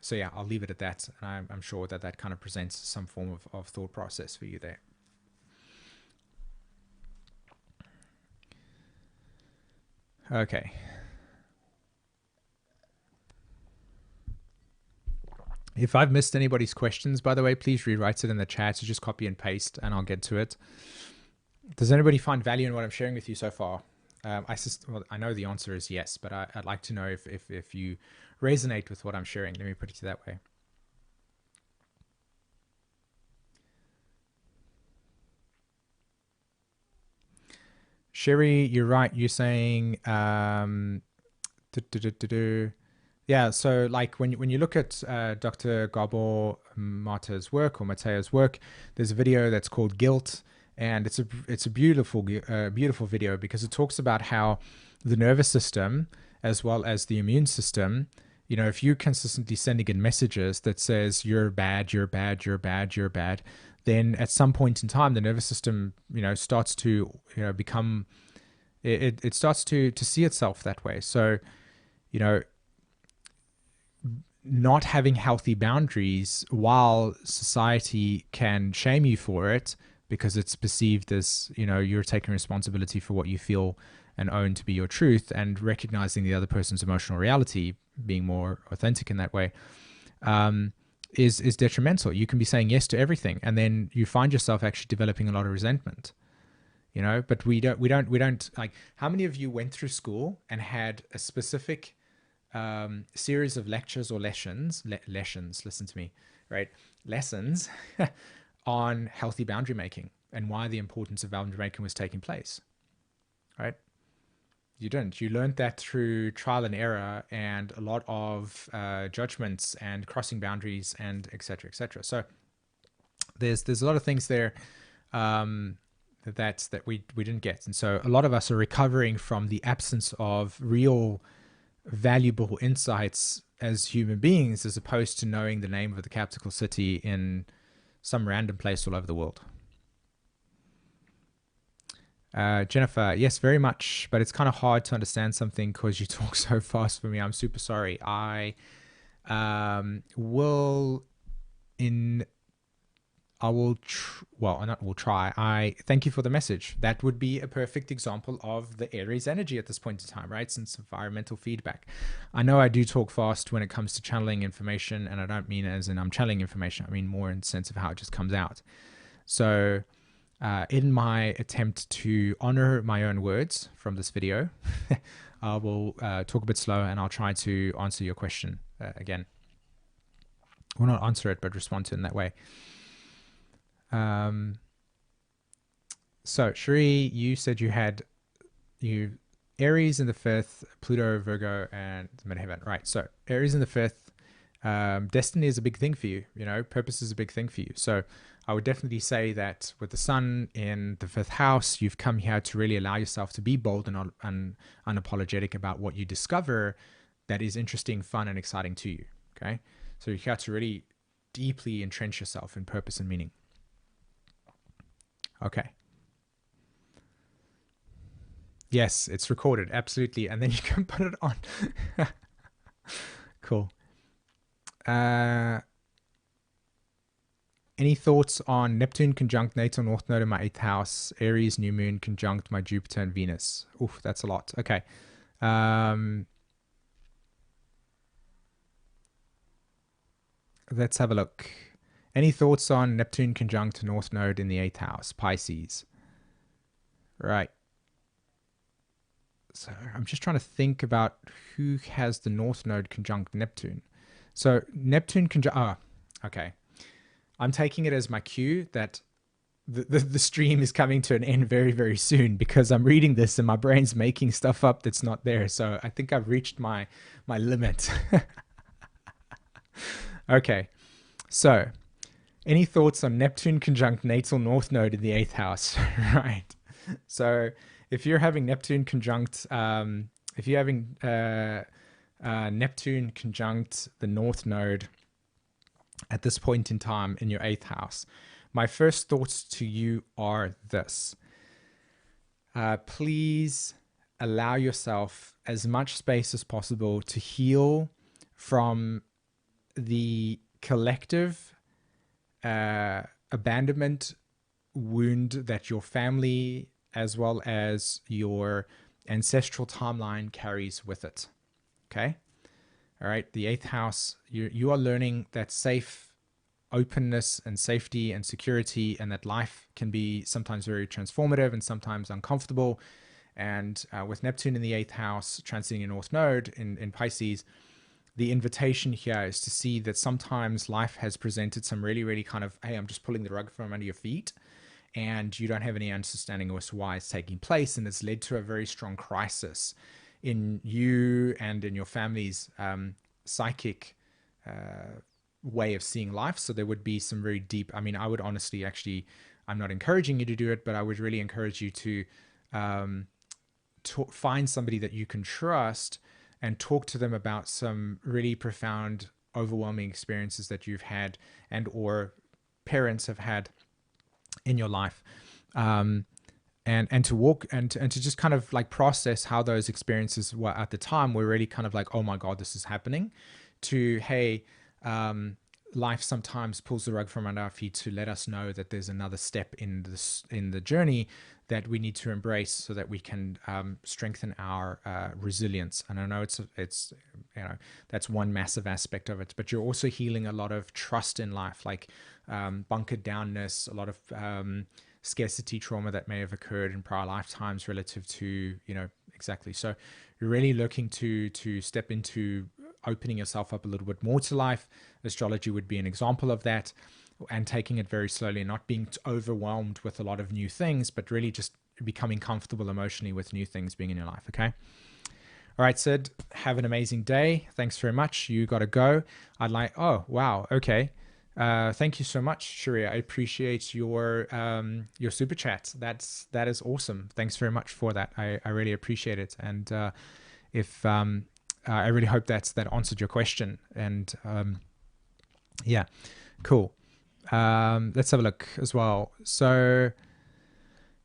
so yeah, I'll leave it at that. And I'm sure that kind of presents some form of thought process for you there. Okay. If I've missed anybody's questions, by the way, please rewrite it in the chat. So just copy and paste and I'll get to it. Does anybody find value in what I'm sharing with you so far? Well, I know the answer is yes, but I'd like to know if you resonate with what I'm sharing. Let me put it that way. Sherry, you're right. You're saying, yeah. So like when you look at Dr. Gabor Mate's work or Mateo's work, there's a video that's called Guilt, and it's a beautiful beautiful video because it talks about how the nervous system as well as the immune system, you know, if you're consistently sending in messages that says you're bad, you're bad, you're bad, you're bad, then at some point in time the nervous system, you know, starts to, you know, become it starts to see itself that way. So, you know, not having healthy boundaries, while society can shame you for it because it's perceived as, you know, you're taking responsibility for what you feel and own to be your truth, and recognizing the other person's emotional reality, being more authentic in that way, is detrimental. You can be saying yes to everything, and then you find yourself actually developing a lot of resentment. You know, but we don't like. How many of you went through school and had a specific series of lectures or lessons? Listen to me, right? Lessons on healthy boundary making and why the importance of boundary making was taking place, right? You didn't. You learned that through trial and error and a lot of judgments and crossing boundaries and et cetera, et cetera. So there's a lot of things there that we didn't get. And so a lot of us are recovering from the absence of real valuable insights as human beings, as opposed to knowing the name of the capital city in some random place all over the world. Jennifer, yes, very much, but it's kind of hard to understand something because you talk so fast for me. I'm super sorry. I will try. I thank you for the message. That would be a perfect example of the Aries energy at this point in time, right? Since environmental feedback. I know I do talk fast when it comes to channeling information, and I don't mean as in I'm channeling information. I mean more in the sense of how it just comes out. So in my attempt to honor my own words from this video, I will talk a bit slower, and I'll try to answer your question again. Well, not answer it, but respond to it in that way. So Shri, you said you had Aries in the 5th, Pluto, Virgo, and midheaven. Right. So Aries in the 5th, destiny is a big thing for you. You know, purpose is a big thing for you. So I would definitely say that with the sun in the 5th house, you've come here to really allow yourself to be bold and unapologetic about what you discover that is interesting, fun, and exciting to you. Okay. So you're here to really deeply entrench yourself in purpose and meaning. Okay. Yes, it's recorded. Absolutely. And then you can put it on. Cool. Any thoughts on Neptune conjunct natal north node in my 8th house, Aries new moon conjunct my Jupiter and Venus? Oof, that's a lot. Okay. Let's have a look. Any thoughts on Neptune conjunct north node in the 8th house, Pisces? Right. So I'm just trying to think about who has the north node conjunct Neptune. So Neptune conjunct, okay. I'm taking it as my cue that the stream is coming to an end very, very soon, because I'm reading this and my brain's making stuff up that's not there. So I think I've reached my limit. Okay. So any thoughts on Neptune conjunct natal north node in the 8th house? Right. So if you're having Neptune conjunct, if you're having Neptune conjunct the north node at this point in time in your 8th house, my first thoughts to you are this. Please allow yourself as much space as possible to heal from the collective abandonment wound that your family as well as your ancestral timeline carries with it. Okay? All right, the 8th house, you are learning that safe openness and safety and security, and that life can be sometimes very transformative and sometimes uncomfortable. And with Neptune in the 8th house, transiting your North Node in Pisces, the invitation here is to see that sometimes life has presented some really, really kind of, hey, I'm just pulling the rug from under your feet, and you don't have any understanding as to why it's taking place. And it's led to a very strong crisis in you and in your family's psychic way of seeing life. So there would be some very deep, I mean, I would honestly, actually, I'm not encouraging you to do it, but I would really encourage you to find somebody that you can trust and talk to them about some really profound, overwhelming experiences that you've had and or parents have had in your life. And to walk and to just kind of like process how those experiences were at the time were really kind of like, oh my God, this is happening, to, hey, life sometimes pulls the rug from under our feet to let us know that there's another step in the journey that we need to embrace so that we can strengthen our resilience. And I know it's you know, that's one massive aspect of it, but you're also healing a lot of trust in life, like bunkered downness, a lot of scarcity trauma that may have occurred in prior lifetimes relative to, you know, exactly. So you're really looking to step into opening yourself up a little bit more to life. Astrology would be an example of that, and taking it very slowly, not being overwhelmed with a lot of new things, but really just becoming comfortable emotionally with new things being in your life. Okay. All right, Sid, have an amazing day. Thanks very much. You got to go. I'd like, oh, wow. Okay. Thank you so much, Sharia. I appreciate your super chat. That is awesome. Thanks very much for that. I really appreciate it. And if I really hope that answered your question. And yeah, cool. Let's have a look as well. So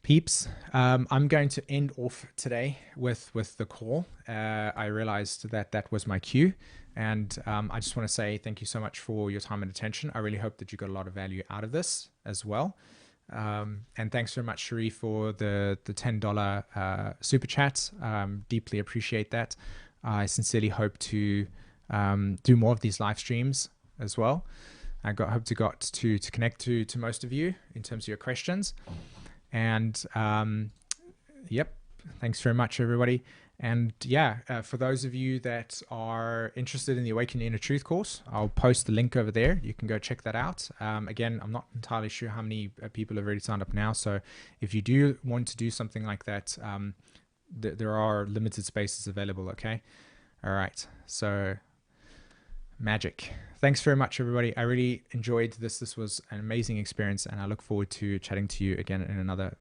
peeps, I'm going to end off today with the call. I realized that was my cue. And I just want to say thank you so much for your time and attention. I really hope that you got a lot of value out of this as well. And thanks very much, Cherie, for the $10 super chat. Deeply appreciate that. I sincerely hope to do more of these live streams as well. I hope to connect to most of you in terms of your questions. And yep, thanks very much, everybody. And yeah, for those of you that are interested in the Awakening Inner Truth course, I'll post the link over there. You can go check that out. Again, I'm not entirely sure how many people have already signed up now. So if you do want to do something like that, there are limited spaces available. Okay. All right. So magic. Thanks very much, everybody. I really enjoyed this. This was an amazing experience, and I look forward to chatting to you again in another